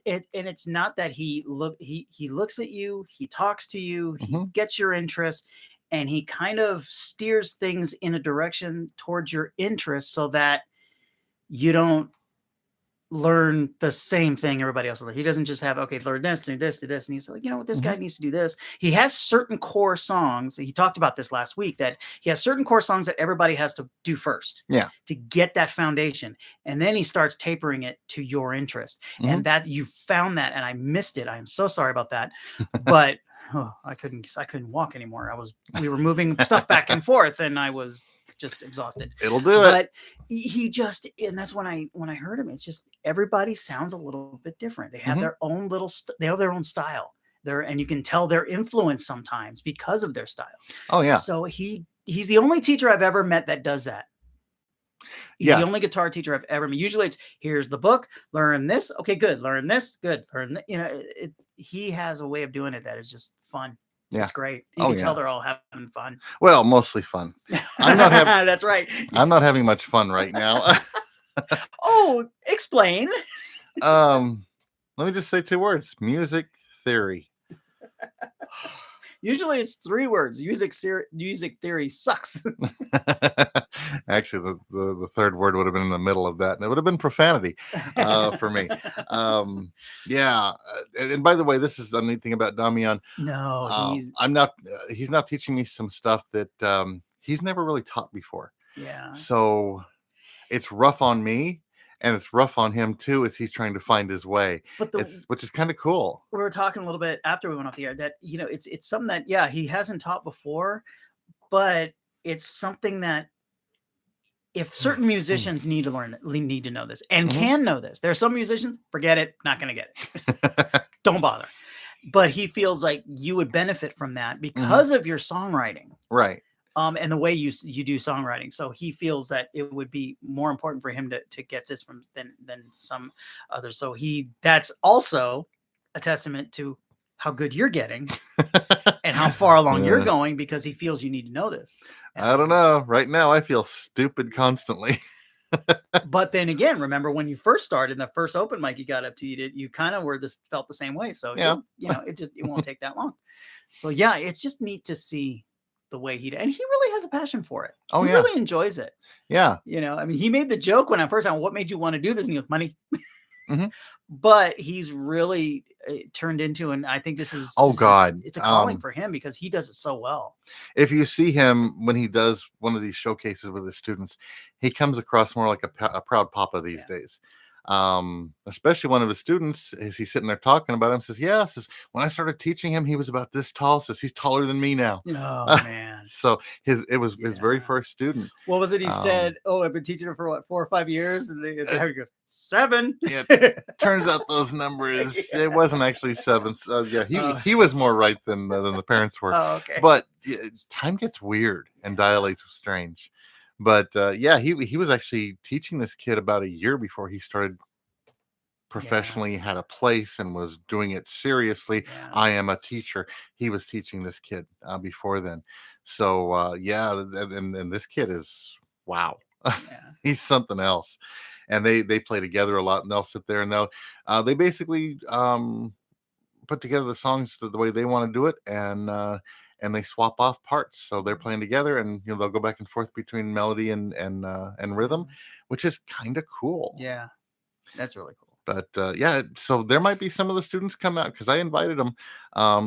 And it's not that he looks at you, he talks to you, he Hmm. gets your interest, and he kind of steers things in a direction towards your interest so that you don't learn the same thing everybody else learns. He doesn't just have, okay, learn this, do this, do this. And he's like, you know what, this Hmm. guy needs to do this. He has certain core songs. He talked about this last week, that he has certain core songs that everybody has to do first. Yeah. To get that foundation. And then he starts tapering it to your interest. Hmm. And that you found that, and I missed it. I am so sorry about that. But I couldn't walk anymore. We were moving stuff back and forth, and I was just exhausted. It'll do it. But he just, and that's when I heard him, it's just everybody sounds a little bit different. They have Mhm. their own they have their own style there, and you can tell their influence sometimes because of their style. Oh yeah. So he's the only teacher I've ever met that does that. He's Yeah. the only guitar teacher I've ever met. Usually it's, here's the book, learn this, okay, good, learn this, good, learn he has a way of doing it that is just fun. Yeah. It's great. You Oh, can tell yeah. they're all having fun. Well, mostly fun. I'm not having That's right. I'm not having much fun right now. Oh, explain. Let me just say 2 words: music theory. Usually it's 3 words. Music theory sucks. Actually, the third word would have been in the middle of that, and it would have been profanity for me. Yeah, and by the way, this is the neat thing about Damian. No, He's now teaching me some stuff that he's never really taught before. yeah. So it's rough on me, and it's rough on him too, as he's trying to find his way. But Which is kind of cool. we were talking a little bit after we went off the air that, it's something that, yeah, he hasn't taught before, but it's something that if certain musicians need to know this and Mhm. can know this, there are some musicians, forget it, not going to get it. Don't bother. But he feels like you would benefit from that because of your songwriting. Right. And the way you do songwriting. So he feels that it would be more important for him to get this than some others. So that's also a testament to how good you're getting and how far along you're Yeah. going, because he feels you need to know this. I don't know. Right now, I feel stupid constantly. But then again, remember when you first started, the first open mic you got up to, you kind of felt the same way. So Yeah. it won't take that long. So yeah, it's just neat to see the way and he really has a passion for it. Oh, he yeah. really enjoys it. Yeah. I mean, he made the joke when I first time, what made you want to do this? And he goes, money. Mhm. But he's really turned into, and I think this is, Oh, God. it's a calling for him because he does it so well. If you see him when he does one of these showcases with his students, he comes across more like a proud papa these days. Especially one of his students, as he's sitting there talking about him, says, yeah, says, when I started teaching him, he was about this tall, says he's taller than me now. Oh man. So it was his very Yeah. first student. What was it? He said, oh, I've been teaching him for what, 4 or 5 years? And he goes, 7. Yeah, turns out those numbers, it wasn't actually 7. So yeah, Oh. he was more right than the parents were. Oh, okay. But time gets weird and dilates strange. But yeah, he was actually teaching this kid about a year before he started professionally, had a place and was doing it seriously. Yeah. I am a teacher. He was teaching this kid before then. So yeah, and this kid is wow. Yeah. He's something else. And they play together a lot, and they'll sit there and they basically put together the songs the way they want to do it, and they swap off parts. So they're playing together, and they'll go back and forth between melody and rhythm, which is kind of cool. Yeah, that's really cool. But yeah, so there might be some of the students come out because I invited them.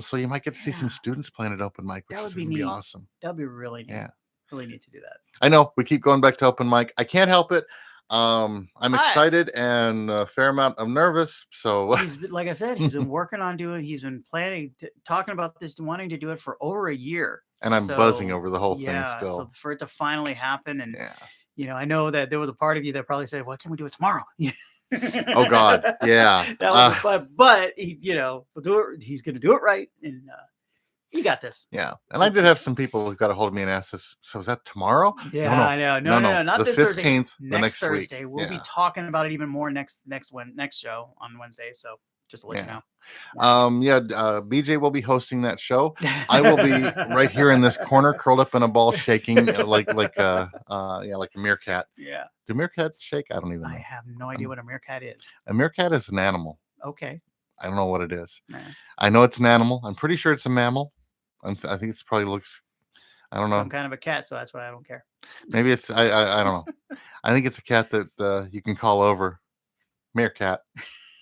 So you might get to see some Yeah. students playing at open mic, which That is would be gonna be neat. awesome. That'd be really neat. Yeah. Really neat to do that. I know we keep going back to open mic. I can't help it. I'm Hi. excited and a fair amount of nervous. So Like I said, he's been working on he's been planning, talking about this, wanting to do it for over a year. And I'm buzzing So over the whole thing yeah, so still. for it to finally happen, and Yeah. I know that there was a part of you that probably said, "Why can't we do it tomorrow?" Oh God. Yeah. That was but he, we'll do it. He's going to do it right, and you got this. Yeah. And I did have some people who got a hold of me and asked us, so is that tomorrow? Yeah, No, I know. no, No, not the this Thursday. 15th, the Next next Thursday. week. We'll be Yeah. talking about it even more next show on Wednesday. So just to let you know. BJ will be hosting that show. I will be right here in this corner, curled up in a ball, shaking like a meerkat. Yeah. Do meerkats shake? I don't even know. I have no idea what a meerkat is. A meerkat is an animal. Okay. I don't know what it is. Nah. I know it's an animal. I'm pretty sure it's a mammal. I think it's probably looks. I don't know. Some kind of a cat, so that's why I don't care. Maybe it's. I don't know. I think it's a cat that you can call over. Meerkat.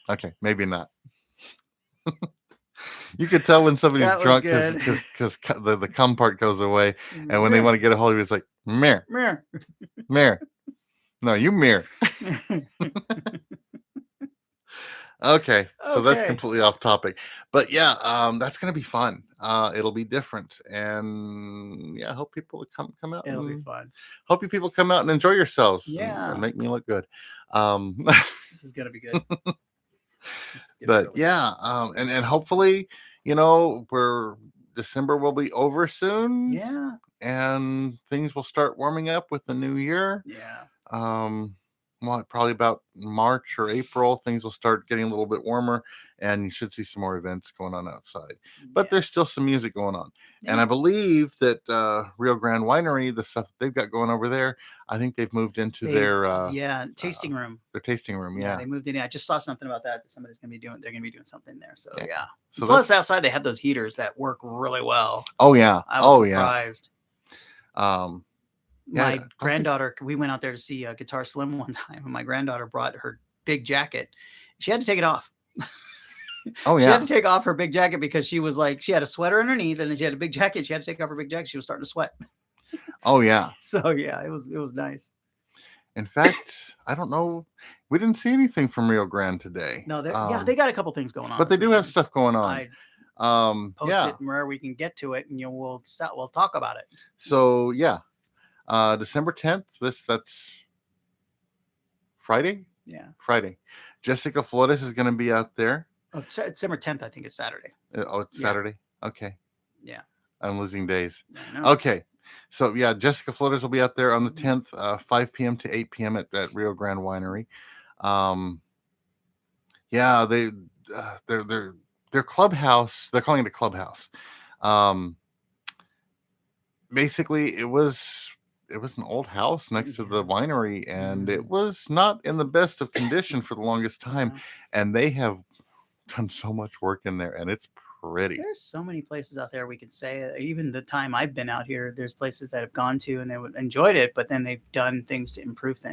Okay, maybe not. You could tell when somebody's drunk because the cum part goes away, and when they want to get a hold of you, it's like mere. No, you mere. Okay, so that's completely off topic, but yeah, that's gonna be fun. It'll be different, and yeah, I hope people come out. It'll be fun. Hope you people come out and enjoy yourselves. Yeah, and make me look good. This is gonna be good. But yeah, and hopefully, December will be over soon. Yeah, and things will start warming up with the new year. Yeah. Probably about March or April, things will start getting a little bit warmer, and you should see some more events going on outside. But there's still some music going on, and I believe that Rio Grande Winery, the stuff that they've got going over there, I think they've moved into their tasting room. Their tasting room, yeah. They moved in. I just saw something about that somebody's gonna be doing. They're gonna be doing something there. So yeah. So plus outside they have those heaters that work really well. Oh yeah. I was surprised. My granddaughter, we went out there to see Guitar Slim one time, and my granddaughter brought her big jacket. She had to take it off. Oh yeah. She had to take off her big jacket because she was like, she had a sweater underneath, and then she had a big jacket. She had to take off her big jacket. She was starting to sweat. Oh yeah. So yeah, it was nice. In fact, I don't know. We didn't see anything from Rio Grande today. No, they got a couple things going on. But they do have stuff going on. Post it where we can get to it, and we'll talk about it. So yeah. December 10th. That's Friday. Yeah, Friday. Jessica Flores is going to be out there. Oh, December 10th. I think it's Saturday. It's Saturday. Okay. Yeah. I'm losing days. Okay. So yeah, Jessica Flores will be out there on the 10th, 5 p.m. to 8 p.m. at Rio Grande Winery. Yeah, their clubhouse. They're calling it a clubhouse. Basically, it was an old house next to the winery, and it was not in the best of condition for the longest time. And they have done so much work in there, and it's pretty. There's so many places out there we could say. Even the time I've been out here, there's places that have gone to and they enjoyed it, but then they've done things to improve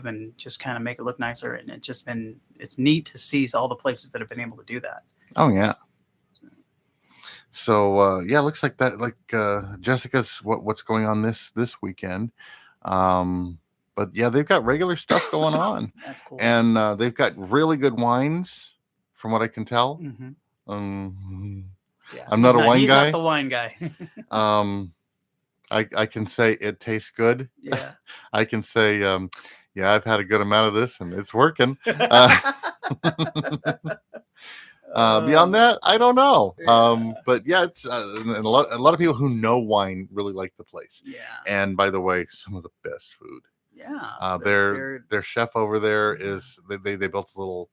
and just kind of make it look nicer. And it's neat to see all the places that have been able to do that. Oh yeah. So yeah, looks like that. Like Jessica's what's going on this weekend. But yeah, they've got regular stuff going on. That's cool. And they've got really good wines, from what I can tell. Mm-hmm. Yeah, I'm not a wine guy. He's not the wine guy. I can say it tastes good. Yeah. I can say, yeah, I've had a good amount of this and it's working. Beyond that, I don't know. But yeah, it's and a lot of people who know wine really like the place. Yeah. And by the way, some of the best food. Yeah. Their chef over there is they built a little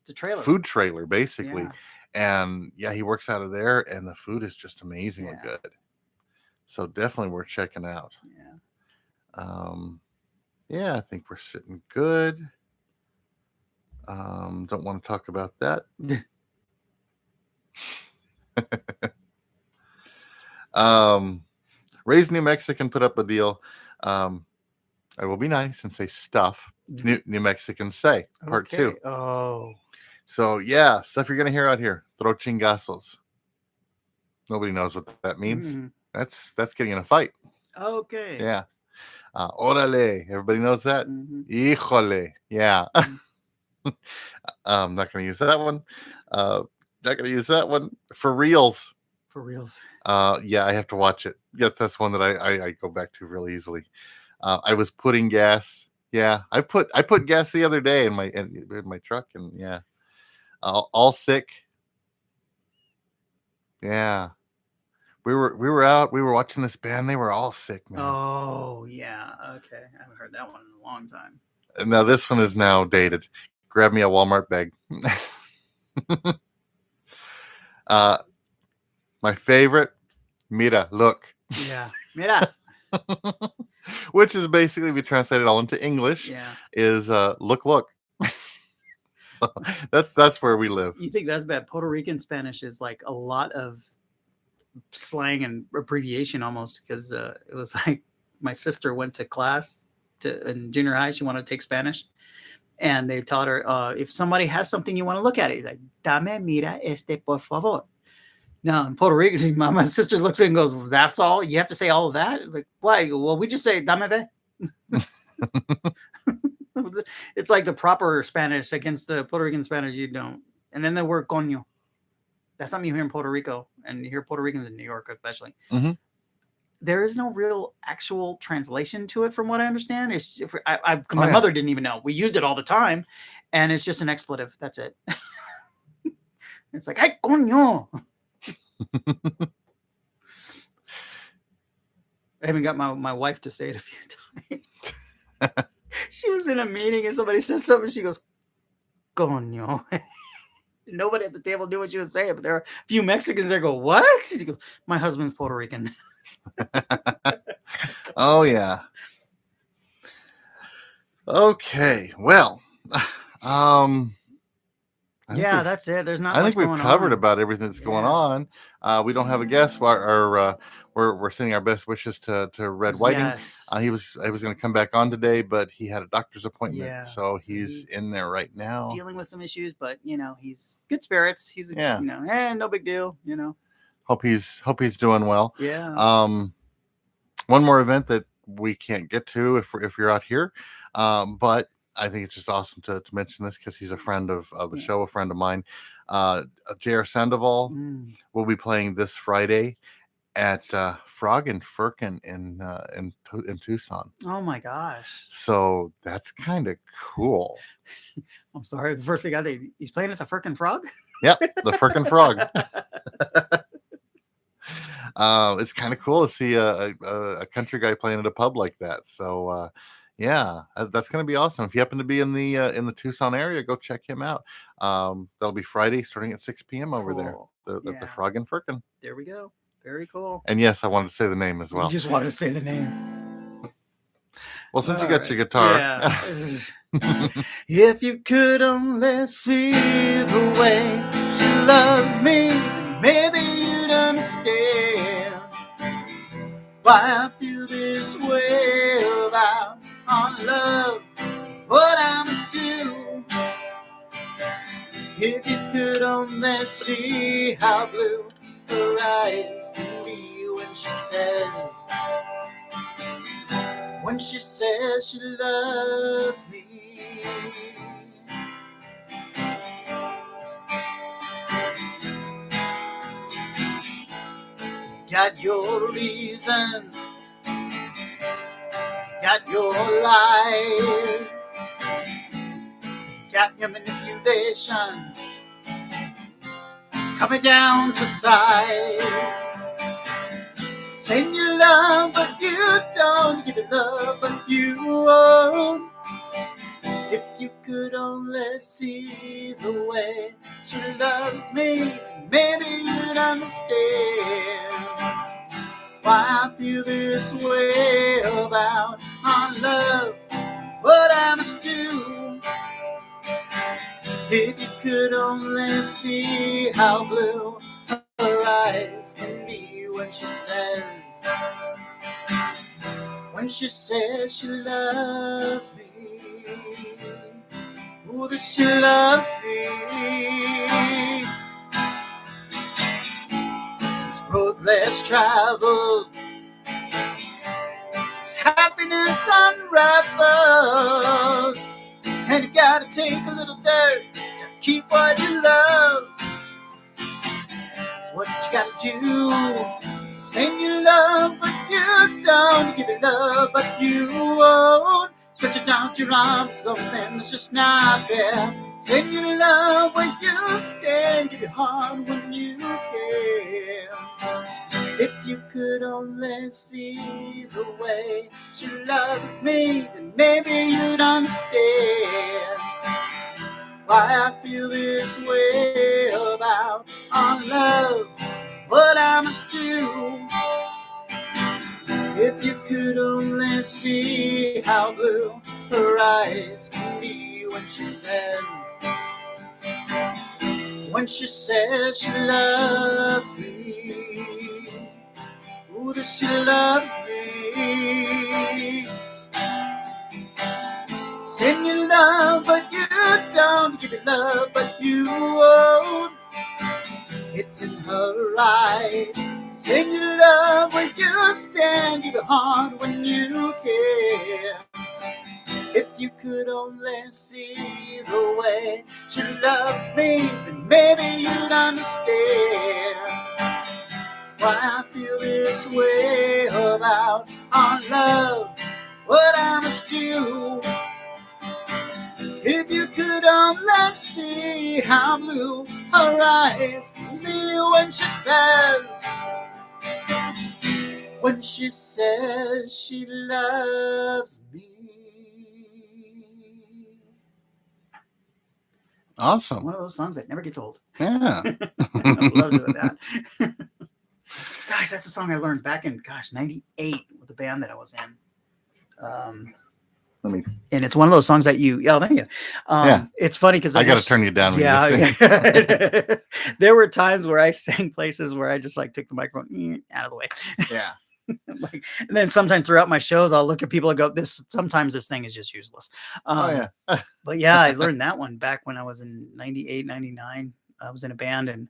the trailer. Food trailer basically. Yeah. And yeah, he works out of there, and the food is just amazingly good. So definitely worth checking out. Yeah. Yeah, I think we're sitting good. Don't want to talk about that. Raised New Mexican put up a deal. I will be nice and say stuff New Mexicans say, part 2. Oh. So yeah, stuff you're gonna hear out here. Throw chingazos. Nobody knows what that means. That's getting in a fight. Okay. Yeah. Órale. Everybody knows that. Híjole. Yeah. I'm not gonna use that one. Not gonna use that one. For reals. For reals. Yeah, I have to watch it. Yes, that's one that I go back to really easily. I was putting gas. Yeah, I put gas the other day in my truck, and yeah, all sick. Yeah, we were out. We were watching this band. They were all sick, man. Oh yeah. Okay. I haven't heard that one in a long time. Now this one is now dated. Grab me a Walmart bag. My favorite, mira, look. Yeah. Mira. Which is basically, we translate it all into English, Yeah. is look. So that's where we live. You think that's bad? Puerto Rican Spanish is like a lot of slang and abbreviation almost, because it was like my sister went to class in junior high. She wanted to take Spanish, and they taught her if somebody has something you want to look at it, he's like, dame mira por favor. Now in Puerto Rican, my sister looks at it and goes, well, that's all you have to say, all of that? It's like, why? Well, we just say dame ve. It's like the proper Spanish against the Puerto Rican Spanish. You don't. And then the word coño. That's something you hear in Puerto Rico, and you hear Puerto Ricans in New York, especially. Mm-hmm. There is no real actual translation to it, from what I understand. It's my mother didn't even know. We used it all the time, and it's just an expletive. That's it. It's like, hey, coño. I haven't got my wife to say it a few times. She was in a meeting and somebody says something. She goes, coño. Nobody at the table knew what she was saying, but there are a few Mexicans there go, what? She goes, my husband's Puerto Rican. Oh, yeah. Okay. Well, yeah, that's it. There's not. I think we've covered on. about everything that's going on. We don't have a guest. We're sending our best wishes to Red Whiting. Yes. He was going to come back on today, but he had a doctor's appointment, Yeah, so he's in there right now, dealing with some issues. But he's good spirits. He's no big deal. Hope he's doing well. Yeah. One more event that we can't get to if you're out here, but I think it's just awesome to mention this because he's a friend of the show, a friend of mine. J.R. Sandoval will be playing this Friday at Frog and Firkin in Tucson. Oh my gosh! So that's kind of cool. I'm sorry. The first thing I think, he's playing at the Firkin Frog. Yep, the Firkin Frog. It's kind of cool to see a country guy playing at a pub like that. So. Yeah, that's going to be awesome. If you happen to be in the Tucson area, go check him out. That'll be Friday starting at 6 p.m. over there at the Frog and Firkin. There we go. Very cool. And yes, I wanted to say the name as well. You just wanted to say the name. Well, since you got your guitar. Yeah. If you could only see the way she loves me, maybe you'd understand why I feel this way about on love, what I must do. If you could only see how blue her eyes can be when she says she loves me. You've got your reasons, got your lies, got your manipulations coming down to size. Saying you love, but you don't. Give it love, but you won't. If you could only see the way she loves me, maybe you'd understand why I feel this way about our love, what I must do. If you could only see how blue her eyes can be when she says she loves me. Oh, that she loves me. Since road less traveled, happiness unraveled, and you gotta take a little dirt to keep what you love. So what you gotta do. Send your love, but you don't. Give your love, but you won't. Stretching out your arms, something that's just not there. Send your love where you stand. Give your heart when you can. If you could only see the way she loves me, then maybe you'd understand why I feel this way about our love. What I must do. If you could only see how blue her eyes can be when she says she loves me. Ooh, that she loves me. Send your love, but you don't. Give your love, but you won't. It's in her eyes. Send your love where you stand. Give your heart when you care. If you could only see the way she loves me, then maybe you'd understand why I feel this way about our love. What I must do. If you could only see how blue her eyes can be when she says she loves me. Awesome. One of those songs that never gets old. Yeah. I love doing that. Gosh, that's a song I learned back in, '98 with the band that I was in. And it's one of those songs that thank you. Yeah. It's funny because I got to turn you down. Yeah. There were times where I sang places where I just like took the microphone out of the way. Yeah. And then sometimes throughout my shows, I'll look at people and go, sometimes this thing is just useless. Yeah. But yeah, I learned that one back when I was in 98, 99. I was in a band, and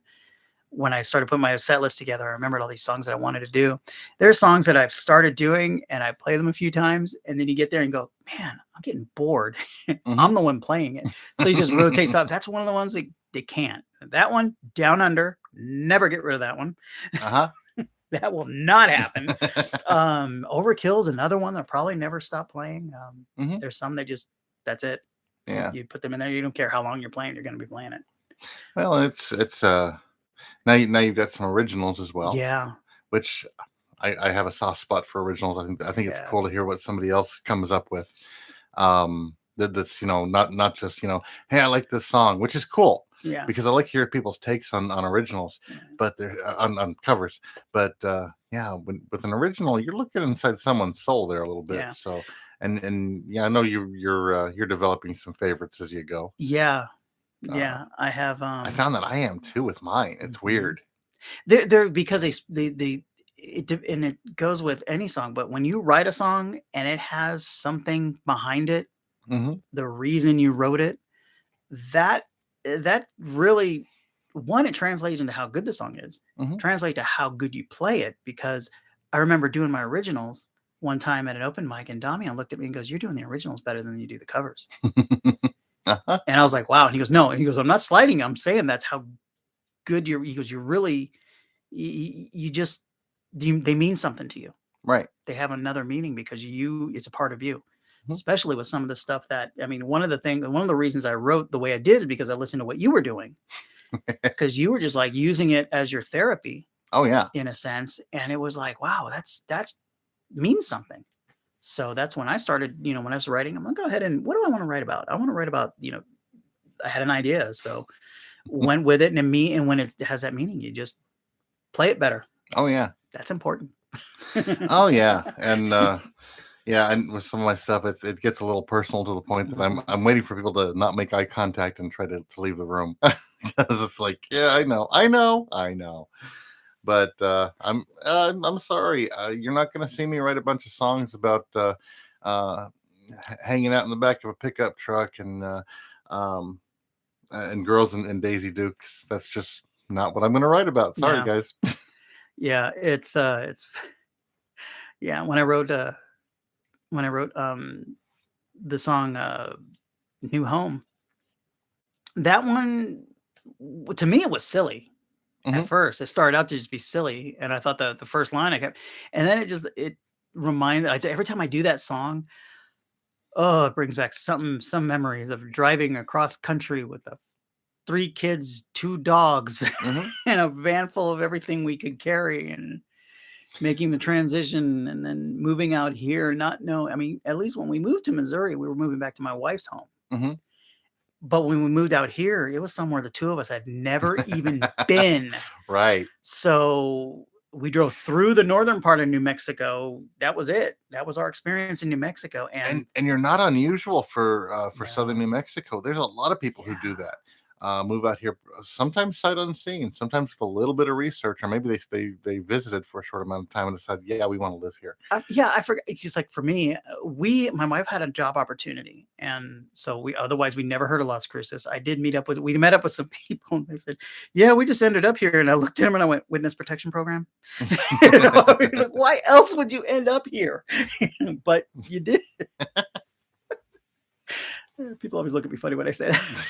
when I started putting my set list together, I remembered all these songs that I wanted to do. There are songs that I've started doing and I play them a few times, and then you get there and go, man, I'm getting bored. Mm-hmm. I'm the one playing it. So you just rotate up. That's one of the ones that they can't. That one, Down Under, never get rid of that one. That will not happen. Overkill's another one that probably never stop playing. There's some that just, that's it. Yeah. You put them in there. You don't care how long you're playing. You're going to be playing it. Well, it's now you've got some originals as well. Yeah. Which I have a soft spot for originals. I think it's cool to hear what somebody else comes up with. That's not just hey, I like this song, which is cool. Yeah. Because I like to hear people's takes on originals, but they're on covers. But with an original, you're looking inside someone's soul there a little bit. Yeah. So and I know you're developing some favorites as you go. Yeah. Yeah, I have. I found that I am too with mine. It's weird. They're because it goes with any song. But when you write a song and it has something behind it, the reason you wrote it, that really, one, it translates into how good the song is. Translate to how good you play it. Because I remember doing my originals one time at an open mic, and Damian looked at me and goes, "You're doing the originals better than you do the covers." And I was like, wow. And he goes, no. And he goes, I'm not sliding. I'm saying that's how good he goes, you're really, they mean something to you. Right. They have another meaning because it's a part of you, especially with some of the stuff that, one of the reasons I wrote the way I did is because I listened to what you were doing, because you were just like using it as your therapy. Oh yeah. In a sense. And it was like, wow, that's means something. So that's when I started, when I was writing, I'm going to go ahead and what do I want to write about? I want to write about, I had an idea. So went with it. And when it has that meaning, you just play it better. Oh, yeah. That's important. Oh, yeah. And and with some of my stuff, it gets a little personal to the point that I'm waiting for people to not make eye contact and try to leave the room. Because it's like, yeah, I know. But I'm sorry. You're not going to see me write a bunch of songs about hanging out in the back of a pickup truck and girls and Daisy Dukes. That's just not what I'm going to write about. Sorry, guys. Yeah, it's when I wrote the song New Home, that one to me it was silly. at Mhm. first. It started out to just be silly, and I thought the first line I kept, and then it reminded. Every time I do that song, oh, it brings back some memories of driving across country with the 3 kids, 2 dogs, Mhm. and a van full of everything we could carry, and making the transition, and then moving out here, not know. I mean, at least when we moved to Missouri, we were moving back to my wife's home. Mhm. But when we moved out here, it was somewhere the 2 of us had never even been. Right. So, we drove through the northern part of New Mexico. That was it. That was our experience in New Mexico, and And you're not unusual for Southern New no. Mexico. There's a lot of people who do Yeah. that. Move out here, sometimes sight unseen, sometimes with a little bit of research, or maybe they visited for a short amount of time and decided, yeah, we want to live here. Yeah, I forgot. It's just like for me, my wife had a job opportunity, and so we never heard of Las Cruces. We met up with some people, and they said, "Yeah, we just ended up here." And I looked at him and I went, "Witness protection program." You know, I mean, like, why else would you end up here? But you did. People always look at me funny when I say that.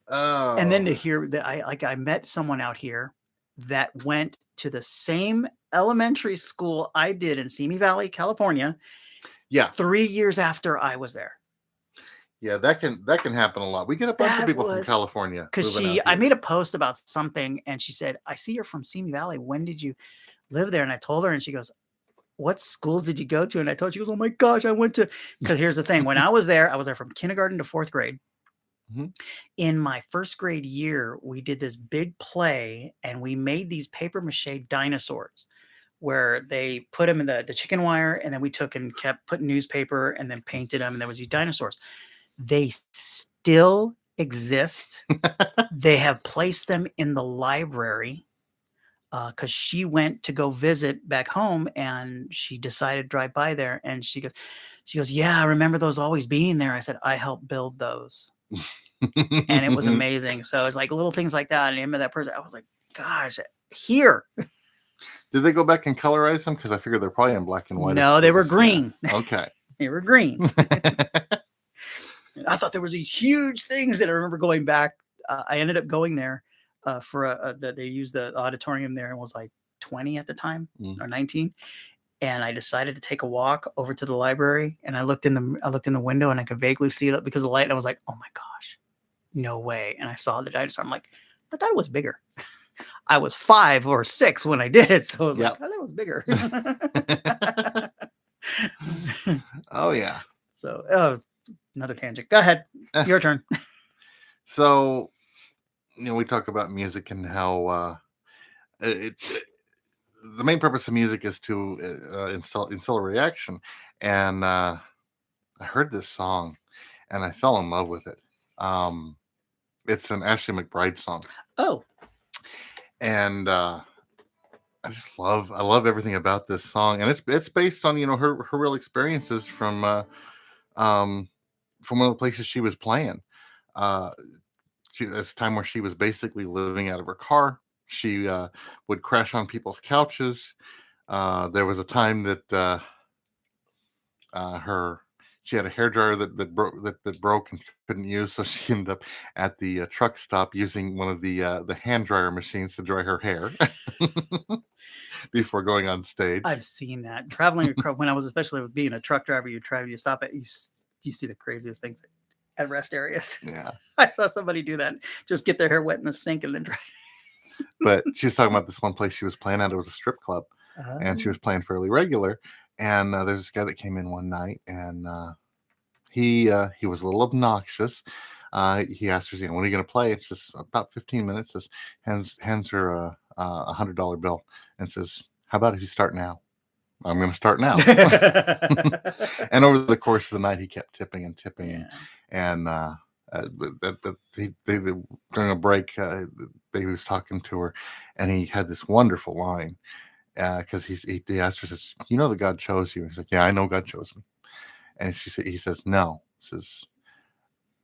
And then Oh, to hear that I met someone out here that went to the same elementary school I did in Simi Valley, California, yeah, 3 years after I was there. yeah, that can happen a lot. We get a bunch of That people from was California because moving out I here. made a post about something, and she said, "I see you're from Simi Valley. When did you live there?" And I told her, and she goes, "What schools did you go to?" And I told her, she goes, "Oh my gosh, I went to." Because here's the thing: when I was there from kindergarten to 4th grade. Mhm. In my 1st grade year, we did this big play, and we made these paper mache dinosaurs where they put them in the chicken wire, and then we took and kept putting newspaper and then painted them, and there was these dinosaurs. They still exist. They have placed them in the library, because she went to go visit back home, and she decided to drive by there, and she goes, "Yeah, I remember those always being there." I said, "I helped build those." And it was amazing. So it's like little things like that. And the name of that person, I was like, gosh, here. Did they go back and colorize them? Because I figure they're probably in black and white. No, they It were was, yeah. green. Okay. They were green. I thought there was these huge things that I remember going back. I ended up going there for they used the auditorium there, and was like 20 at the time, Mm. or 19. And I decided to take a walk over to the library, and I looked in the window, and I could vaguely see it because of the light. And I was like, oh my gosh, no way. And I saw the dinosaur. I'm like, I thought it was bigger. I was 5 or 6 when I did it, so I was like, Yep. "Oh, that was bigger." Oh yeah. So, oh, another tangent. Go ahead. Eh, Your turn. So we talk about music and how the main purpose of music is to instill a reaction. And I heard this song, and I fell in love with it. Um, it's an Ashley McBride song, Oh, and I love everything about this song, and it's based on her real experiences um from one of the places she was playing. Uh, this time where she was basically living out of her car. She would crash on people's couches. There was a time that her she had a hair dryer that broke and couldn't use, so she ended up at the truck stop using one of the hand dryer machines to dry her hair before going on stage. I've seen that. Traveling across when I was, especially with being a truck driver, you stop at you see the craziest things at rest areas. Yeah, I saw somebody do that. Just get their hair wet in the sink and then dry. but she was talking about this one place she was playing at. It was a strip club, and she Oh. was playing fairly regular. And there's this guy that came in one night, and he was a little obnoxious. He asked her, "When are you going to play?" It's just about 15 minutes. Says hands her $100 bill and says, "How about if you start now?" I'm going to start now. And over the course of the night, he kept tipping and tipping, Yeah. and during a break, he was talking to her, and he had this wonderful line because he asked her, says, "You know that God chose you?" He's like, "Yeah, I know God chose me." And he says, "No," says,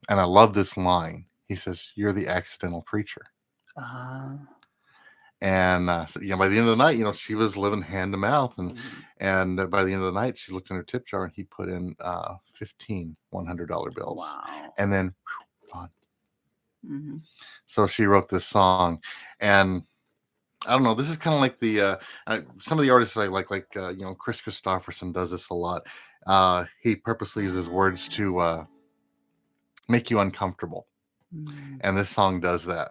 and I love this line. He says, "You're the accidental preacher." Uh, And so, by the end of the night, she was living hand to mouth, and mm, by the end of the night, she looked in her tip jar, and he put in 15 $100 bills, wow. and then gone. So she wrote this song, and I don't know. This is kind of like the some of the artists I like Chris Christopherson does this a lot. He purposely uses words to make you uncomfortable, and this song does that.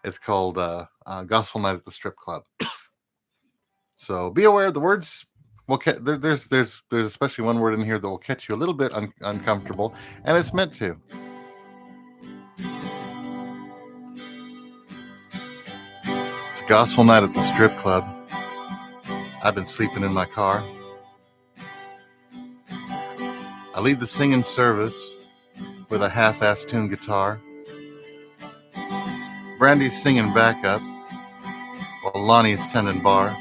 It's called "Gospel Night at the Strip Club." So be aware the words will there's especially one word in here that will catch you a little bit uncomfortable, and it's meant to. It's Gospel Night at the Strip Club. I've been sleeping in my car. I lead the singing service with a half-assed tuned guitar. Brandy's singing backup while Lonnie's tending bar.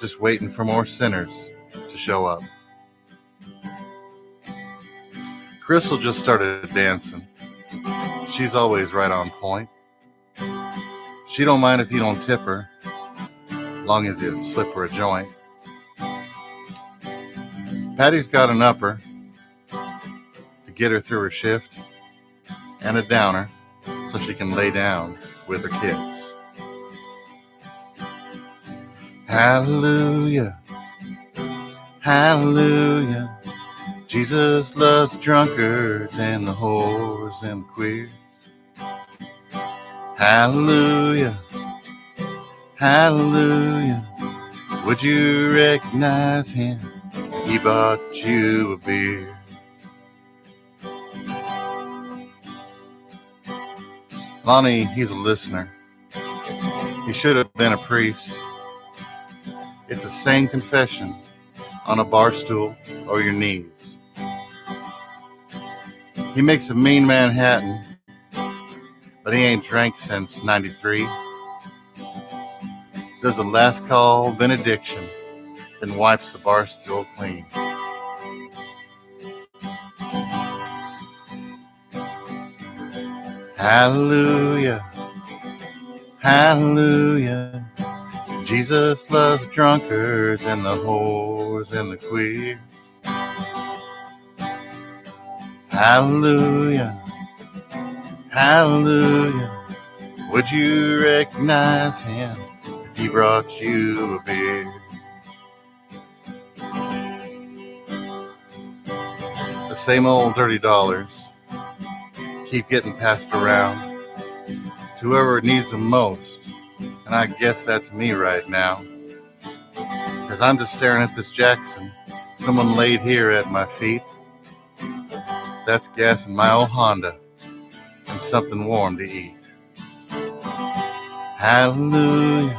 Just waiting for more sinners to show up. Crystal just started dancing. She's always right on point. She don't mind if you don't tip her, long as you slip her a joint. Patty's got an upper to get her through her shift, and a downer so she can lay down with her kids. Hallelujah, hallelujah, Jesus loves drunkards and the whores and the queers. Hallelujah, hallelujah, would you recognize him? He bought you a beer. Lonnie, he's a listener. He should have been a priest. It's the same confession on a bar stool or your knees. He makes a mean Manhattan, but he ain't drank since 93. Does a last call benediction, then wipes the bar stool clean. Hallelujah, hallelujah, Jesus loves drunkards and the whores and the queers. Hallelujah, hallelujah, would you recognize him if he brought you a beer? The same old dirty dollars keep getting passed around to whoever needs them most, and I guess that's me right now, 'cause I'm just staring at this Jackson someone laid here at my feet. That's gas in my old Honda and something warm to eat. Hallelujah,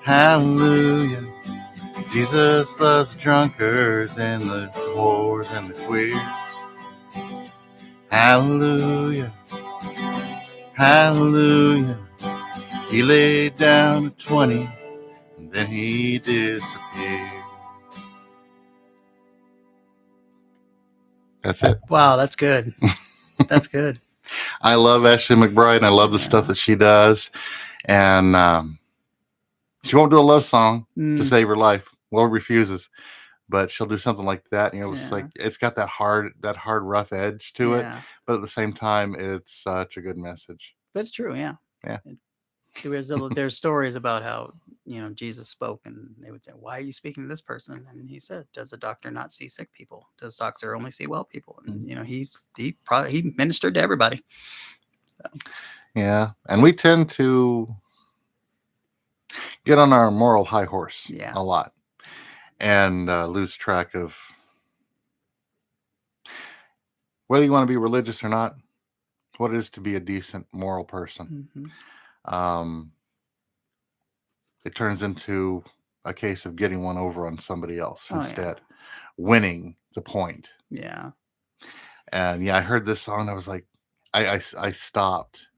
hallelujah, Jesus loves drunkards and the whores and the queers. Hallelujah, hallelujah, he laid down a 20 and then he disappeared. That's it. Wow, that's good. That's good. I love Ashley McBryde, and I love the stuff that she does. And she won't do a love song to save her life. Well, refuses, but she'll do something like that. You know, it's like it's got that hard, rough edge to it, but at the same time, it's such a good message. That's true. Yeah. Yeah. There's stories about how, you know, Jesus spoke, and they would say, "Why are you speaking to this person?" And he said, "Does a doctor not see sick people? Does a doctor only see well people?" And you know, he ministered to everybody. So. Yeah, and we tend to get on our moral high horse a lot, and lose track of whether you want to be religious or not, what it is to be a decent moral person. It turns into a case of getting one over on somebody else instead, winning the point. Yeah. And I heard this song. I was like, I stopped,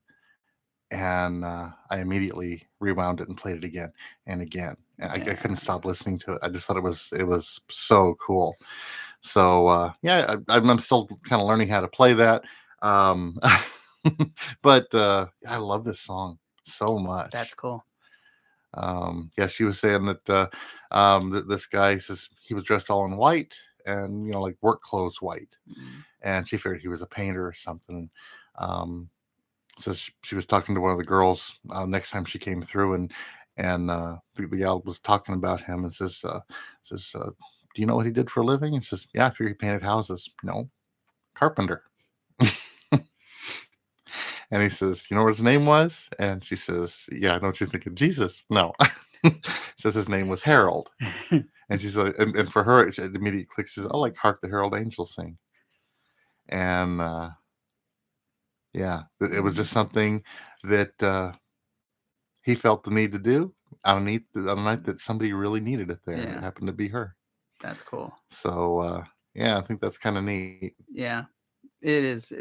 and I immediately rewound it and played it again and again. And I couldn't stop listening to it. I just thought it was so cool. So I'm still kind of learning how to play that. But I love this song so much. That's cool. She was saying that this guy says he was dressed all in white and, like work clothes white. and she figured he was a painter or something. Um, so she was talking to one of the girls next time she came through, and the gal was talking about him and says, do you know what he did for a living? And says, yeah, I figured he painted houses. No, carpenter. And he says, you know what his name was? And she says, yeah, I know what you're thinking. Jesus. No. Says his name was Harold. And she's like, and for her, it immediately clicks. She says, oh, like Hark the Herald Angels Sing. And yeah, it was just something that he felt the need to do on a night that somebody really needed it there. And it happened to be her. That's cool. So yeah, I think that's kind of neat. Yeah, it is.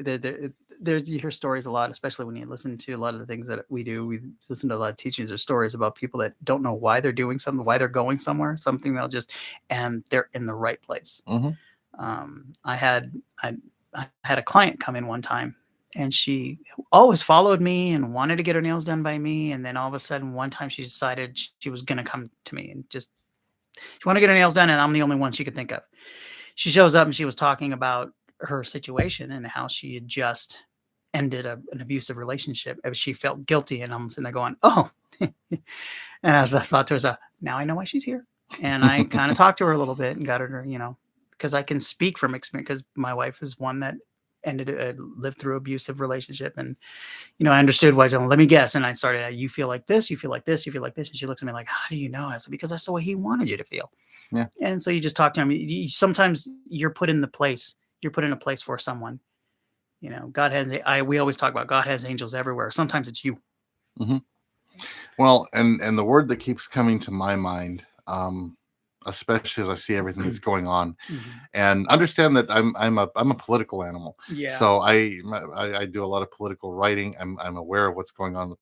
There's you hear stories a lot, especially when you listen to a lot of the things that we do. We listen to a lot of teachings or stories about people that don't know why they're doing something, why they're going somewhere, something they'll just, and they're in the right place. I had a client come in one time, and she always followed me and wanted to get her nails done by me. And then all of a sudden, one time she decided she was going to come to me and just, she wanted to get her nails done, and I'm the only one she could think of. She shows up and she was talking about her situation and how she had just ended an abusive relationship. She felt guilty, and I'm sitting there going, oh. And I thought to herself, now I know why she's here. And I kind of talked to her a little bit and got her, because I can speak from experience, because my wife is one that lived through abusive relationship. And, I understood why. Let me guess. And I started, you feel like this, you feel like this, you feel like this. And she looks at me like, how do you know? I said, because that's the way he wanted you to feel. Yeah. And so you just talk to him. Sometimes you're put in a place for someone. God has, we always talk about God has angels everywhere. Sometimes it's you. Mm-hmm. Well, and the word that keeps coming to my mind, especially as I see everything that's going on, and understand that I'm a political animal. Yeah. So I do a lot of political writing. I'm aware of what's going on in the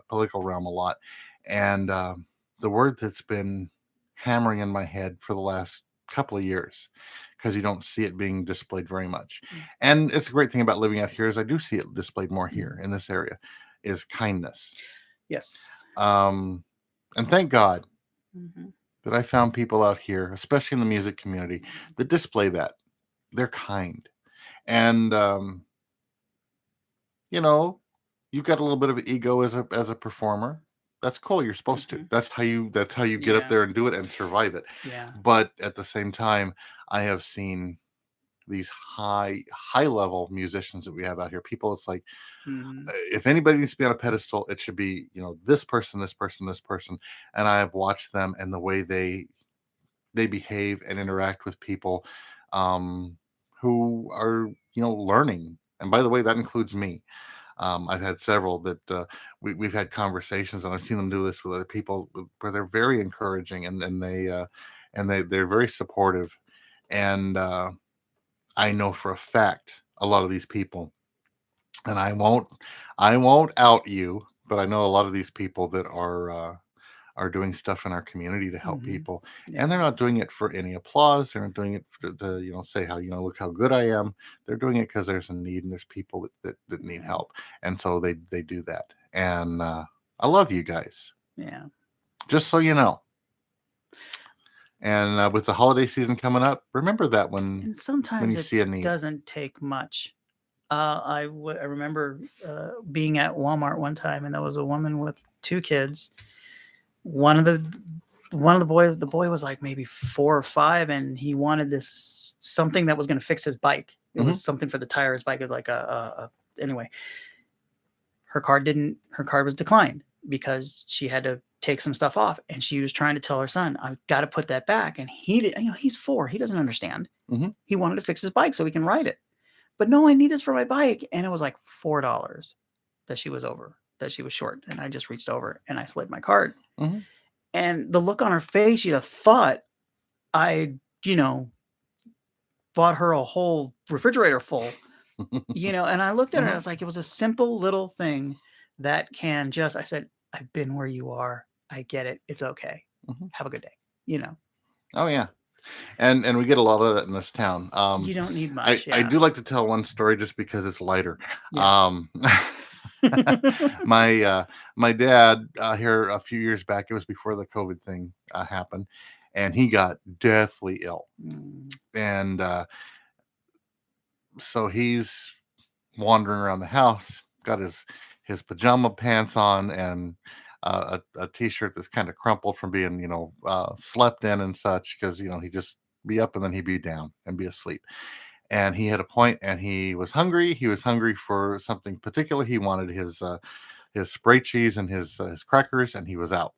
political realm a lot, and the word that's been hammering in my head for the last couple of years, because you don't see it being displayed very much. And it's a great thing about living out here is I do see it displayed more here in this area, is kindness. Yes. And thank God that I found people out here, especially in the music community, that display that. They're kind. And you've got a little bit of ego as a performer. That's cool. You're supposed to. That's how you get up there and do it and survive it. Yeah. But at the same time, I have seen these high level musicians that we have out here. People, it's like, if anybody needs to be on a pedestal, it should be, this person, this person, this person. And I have watched them and the way they behave and interact with people who are, learning. And by the way, that includes me. I've had several that we've had conversations, and I've seen them do this with other people where they're very encouraging and they're very supportive. And I know for a fact a lot of these people, and I won't out you, but I know a lot of these people that are doing stuff in our community to help people, and they're not doing it for any applause. They're not doing it to say how, look how good I am. They're doing it because there's a need and there's people that need help, and so they do that. And I love you guys. Yeah. Just so you know. And with the holiday season coming up, remember that when sometimes you see a need. It doesn't take much. I remember being at Walmart one time, and there was a woman with two kids. One of the boys, the boy was like maybe 4 or 5, and he wanted something that was going to fix his bike. It was something for the tire of his bike. It was like anyway. Her card was declined because she had to take some stuff off, and she was trying to tell her son, I've got to put that back. And he did, he's 4. He doesn't understand. He wanted to fix his bike so he can ride it. But no, I need this for my bike. And it was like $4 that she was short. And I just reached over and I slid my card. And the look on her face, you'd have thought I, bought her a whole refrigerator full, and I looked at her and I was like, it was a simple little thing that can just, I said, I've been where you are. I get it. It's okay. Have a good day. Oh yeah. And we get a lot of that in this town. You don't need much. I do like to tell one story just because it's lighter. Yeah. My dad here a few years back, it was before the COVID thing happened, and he got deathly ill. And So he's wandering around the house, got his pajama pants on and a t-shirt that's kind of crumpled from being, slept in and such, because he'd just be up and then he'd be down and be asleep. And he had a point, and he was hungry. He was hungry for something particular. He wanted his spray cheese and his crackers, and he was out.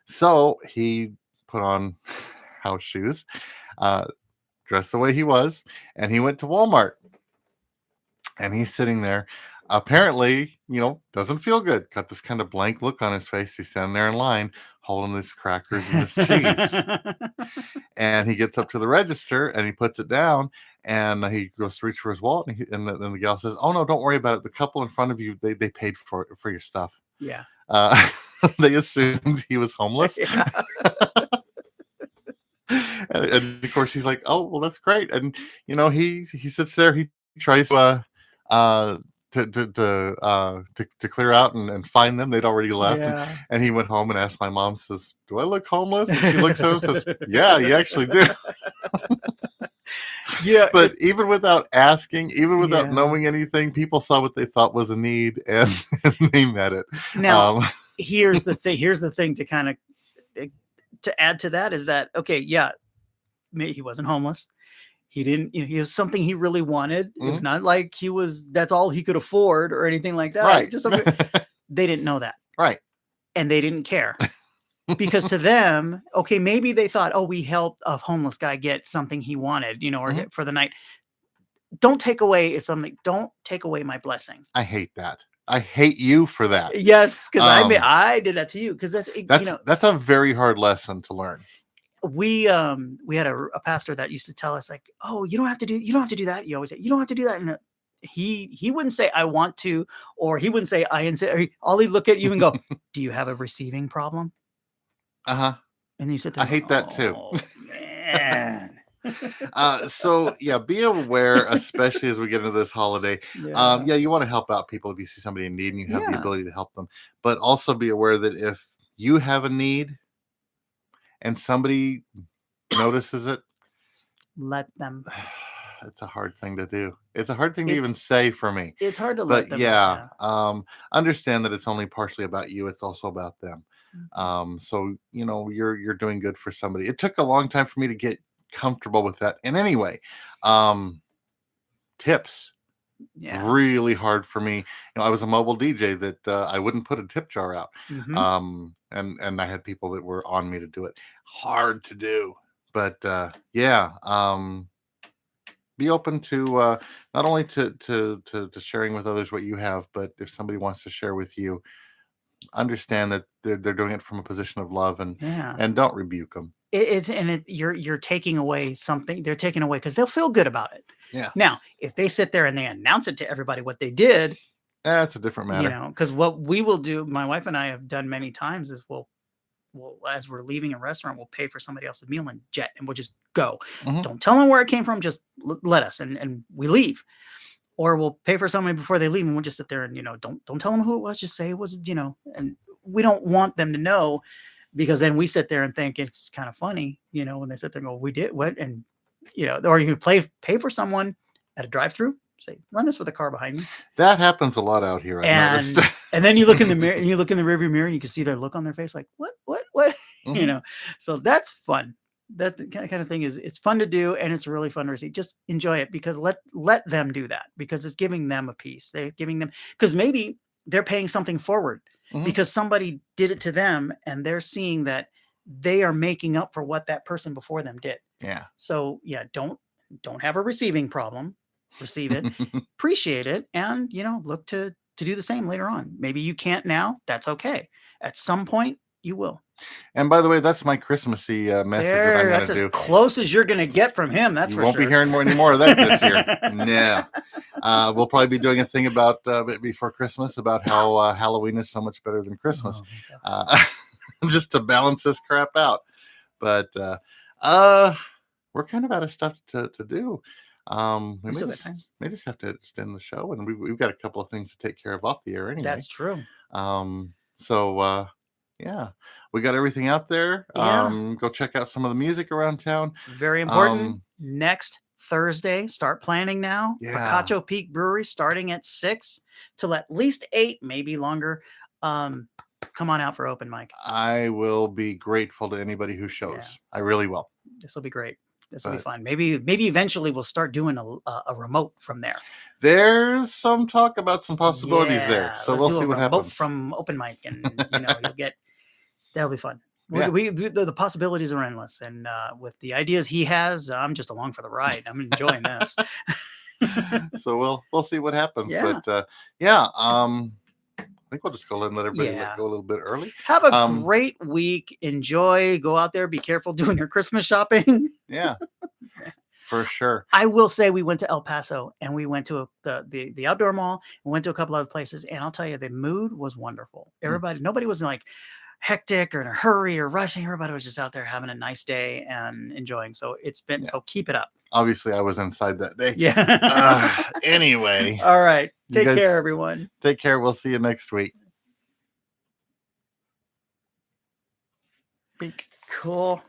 So he put on house shoes, uh, dressed the way he was, and he went to Walmart. And he's sitting there, apparently, doesn't feel good. Got this kind of blank look on his face. He's standing there in line holding these crackers and this cheese. And he gets up to the register and he puts it down, and he goes to reach for his wallet, and the gal says, "Oh no, don't worry about it. The couple in front of you, they paid for your stuff." Yeah. They assumed he was homeless. Yeah. And of course he's like, "Oh, well, that's great." And he sits there, he tries to clear out and find them. They'd already left. Yeah. And he went home and asked my mom, says, "Do I look homeless?" And she looks at him and says, "Yeah, you actually do." Yeah. But even without asking, even without Yeah. knowing anything, people saw what they thought was a need, and they met it. Now, here's the thing to kind of to add to that is that, okay, yeah, he wasn't homeless. He didn't, he was something he really wanted. If not like that's all he could afford or anything like that. Right. Just something, they didn't know that. Right. And they didn't care. Because to them, okay, maybe they thought, oh, we helped a homeless guy get something he wanted, or for the night. Don't take away my blessing. I hate that. I hate you for that. Yes, because I did that to you. Because that's a very hard lesson to learn. We had a pastor that used to tell us, like, "Oh, you don't have to do that." You always say, "You don't have to do that." And he wouldn't say, "I want to," or he wouldn't say, "I insist." All he'd look at you and go, "Do you have a receiving problem?" And then you sit there. I hate that too. Man. So yeah, be aware, especially as we get into this holiday. Yeah. You want to help out people if you see somebody in need and you have the ability to help them, but also be aware that if you have a need and somebody notices it, let them. It's a hard thing to do. It's a hard thing to even say for me. It's hard to let them. Yeah. Understand that it's only partially about you. It's also about them. So you're doing good for somebody. It took a long time for me to get comfortable with that. And anyway, tips. Yeah. Really hard for me. I was a mobile DJ that I wouldn't put a tip jar out. And I had people that were on me to do it. Hard to do. But be open to not only to sharing with others what you have, but if somebody wants to share with you, understand that they're doing it from a position of love, and don't rebuke them. You're taking away something. They're taking away because they'll feel good about it. Yeah. Now, if they sit there and they announce it to everybody what they did, that's a different matter. Because what we will do, my wife and I have done many times, is we'll as we're leaving a restaurant, we'll pay for somebody else's meal and jet, and we'll just go. Don't tell them where it came from. Just let us, and we leave. Or we'll pay for somebody before they leave, and we'll just sit there and don't tell them who it was. Just say it was and we don't want them to know, because then we sit there and think it's kind of funny, when they sit there and go, "We did what?" And or you can pay for someone at a drive-through. Say, "Run this for the car behind me." That happens a lot out here. And then you look in the mirror, and you look in the rearview mirror, and you can see their look on their face, like, what? So that's fun. That kind of thing it's fun to do, and it's really fun to receive. Just enjoy it, because let them do that, because it's giving them a piece. They're giving them, because maybe they're paying something forward because somebody did it to them, and they're seeing that they are making up for what that person before them did. Yeah. So don't have a receiving problem. Receive it, appreciate it, and look to do the same later on. Maybe you can't now. That's okay. At some point, you will. And by the way, that's my Christmassy message that I'm going to do. That's as close as you're going to get from him. That's you for won't sure. be hearing any more of that this year. No. We'll probably be doing a thing about before Christmas about how Halloween is so much better than Christmas, just to balance this crap out. But we're kind of out of stuff to do. We may just have to extend the show, and we've got a couple of things to take care of off the air anyway. That's true. So we got everything out there. Go check out some of the music around town. Very important. Next Thursday. Start planning now. Yeah. Picacho Peak Brewery starting at 6 till at least 8, maybe longer. Come on out for open mic. I will be grateful to anybody who shows. I really will. This will be great. This will be fun. Maybe eventually we'll start doing a remote from there. There's some talk about some possibilities there, so we'll see what happens from open mic, and you'll get. That'll be fun. Yeah. The possibilities are endless, and with the ideas he has, I'm just along for the ride. I'm enjoying this. So we'll see what happens. Yeah. But I think we'll just go ahead and let everybody go a little bit early. Have a great week. Enjoy. Go out there. Be careful doing your Christmas shopping. Yeah, for sure. I will say we went to El Paso and we went to the outdoor mall and went to a couple other places. And I'll tell you, the mood was wonderful. Nobody was like hectic or in a hurry or rushing. Everybody was just out there having a nice day and enjoying. So so keep it up. Obviously, I was inside that day. Yeah. Anyway. All right. Take care, everyone. Take care. We'll see you next week. Cool.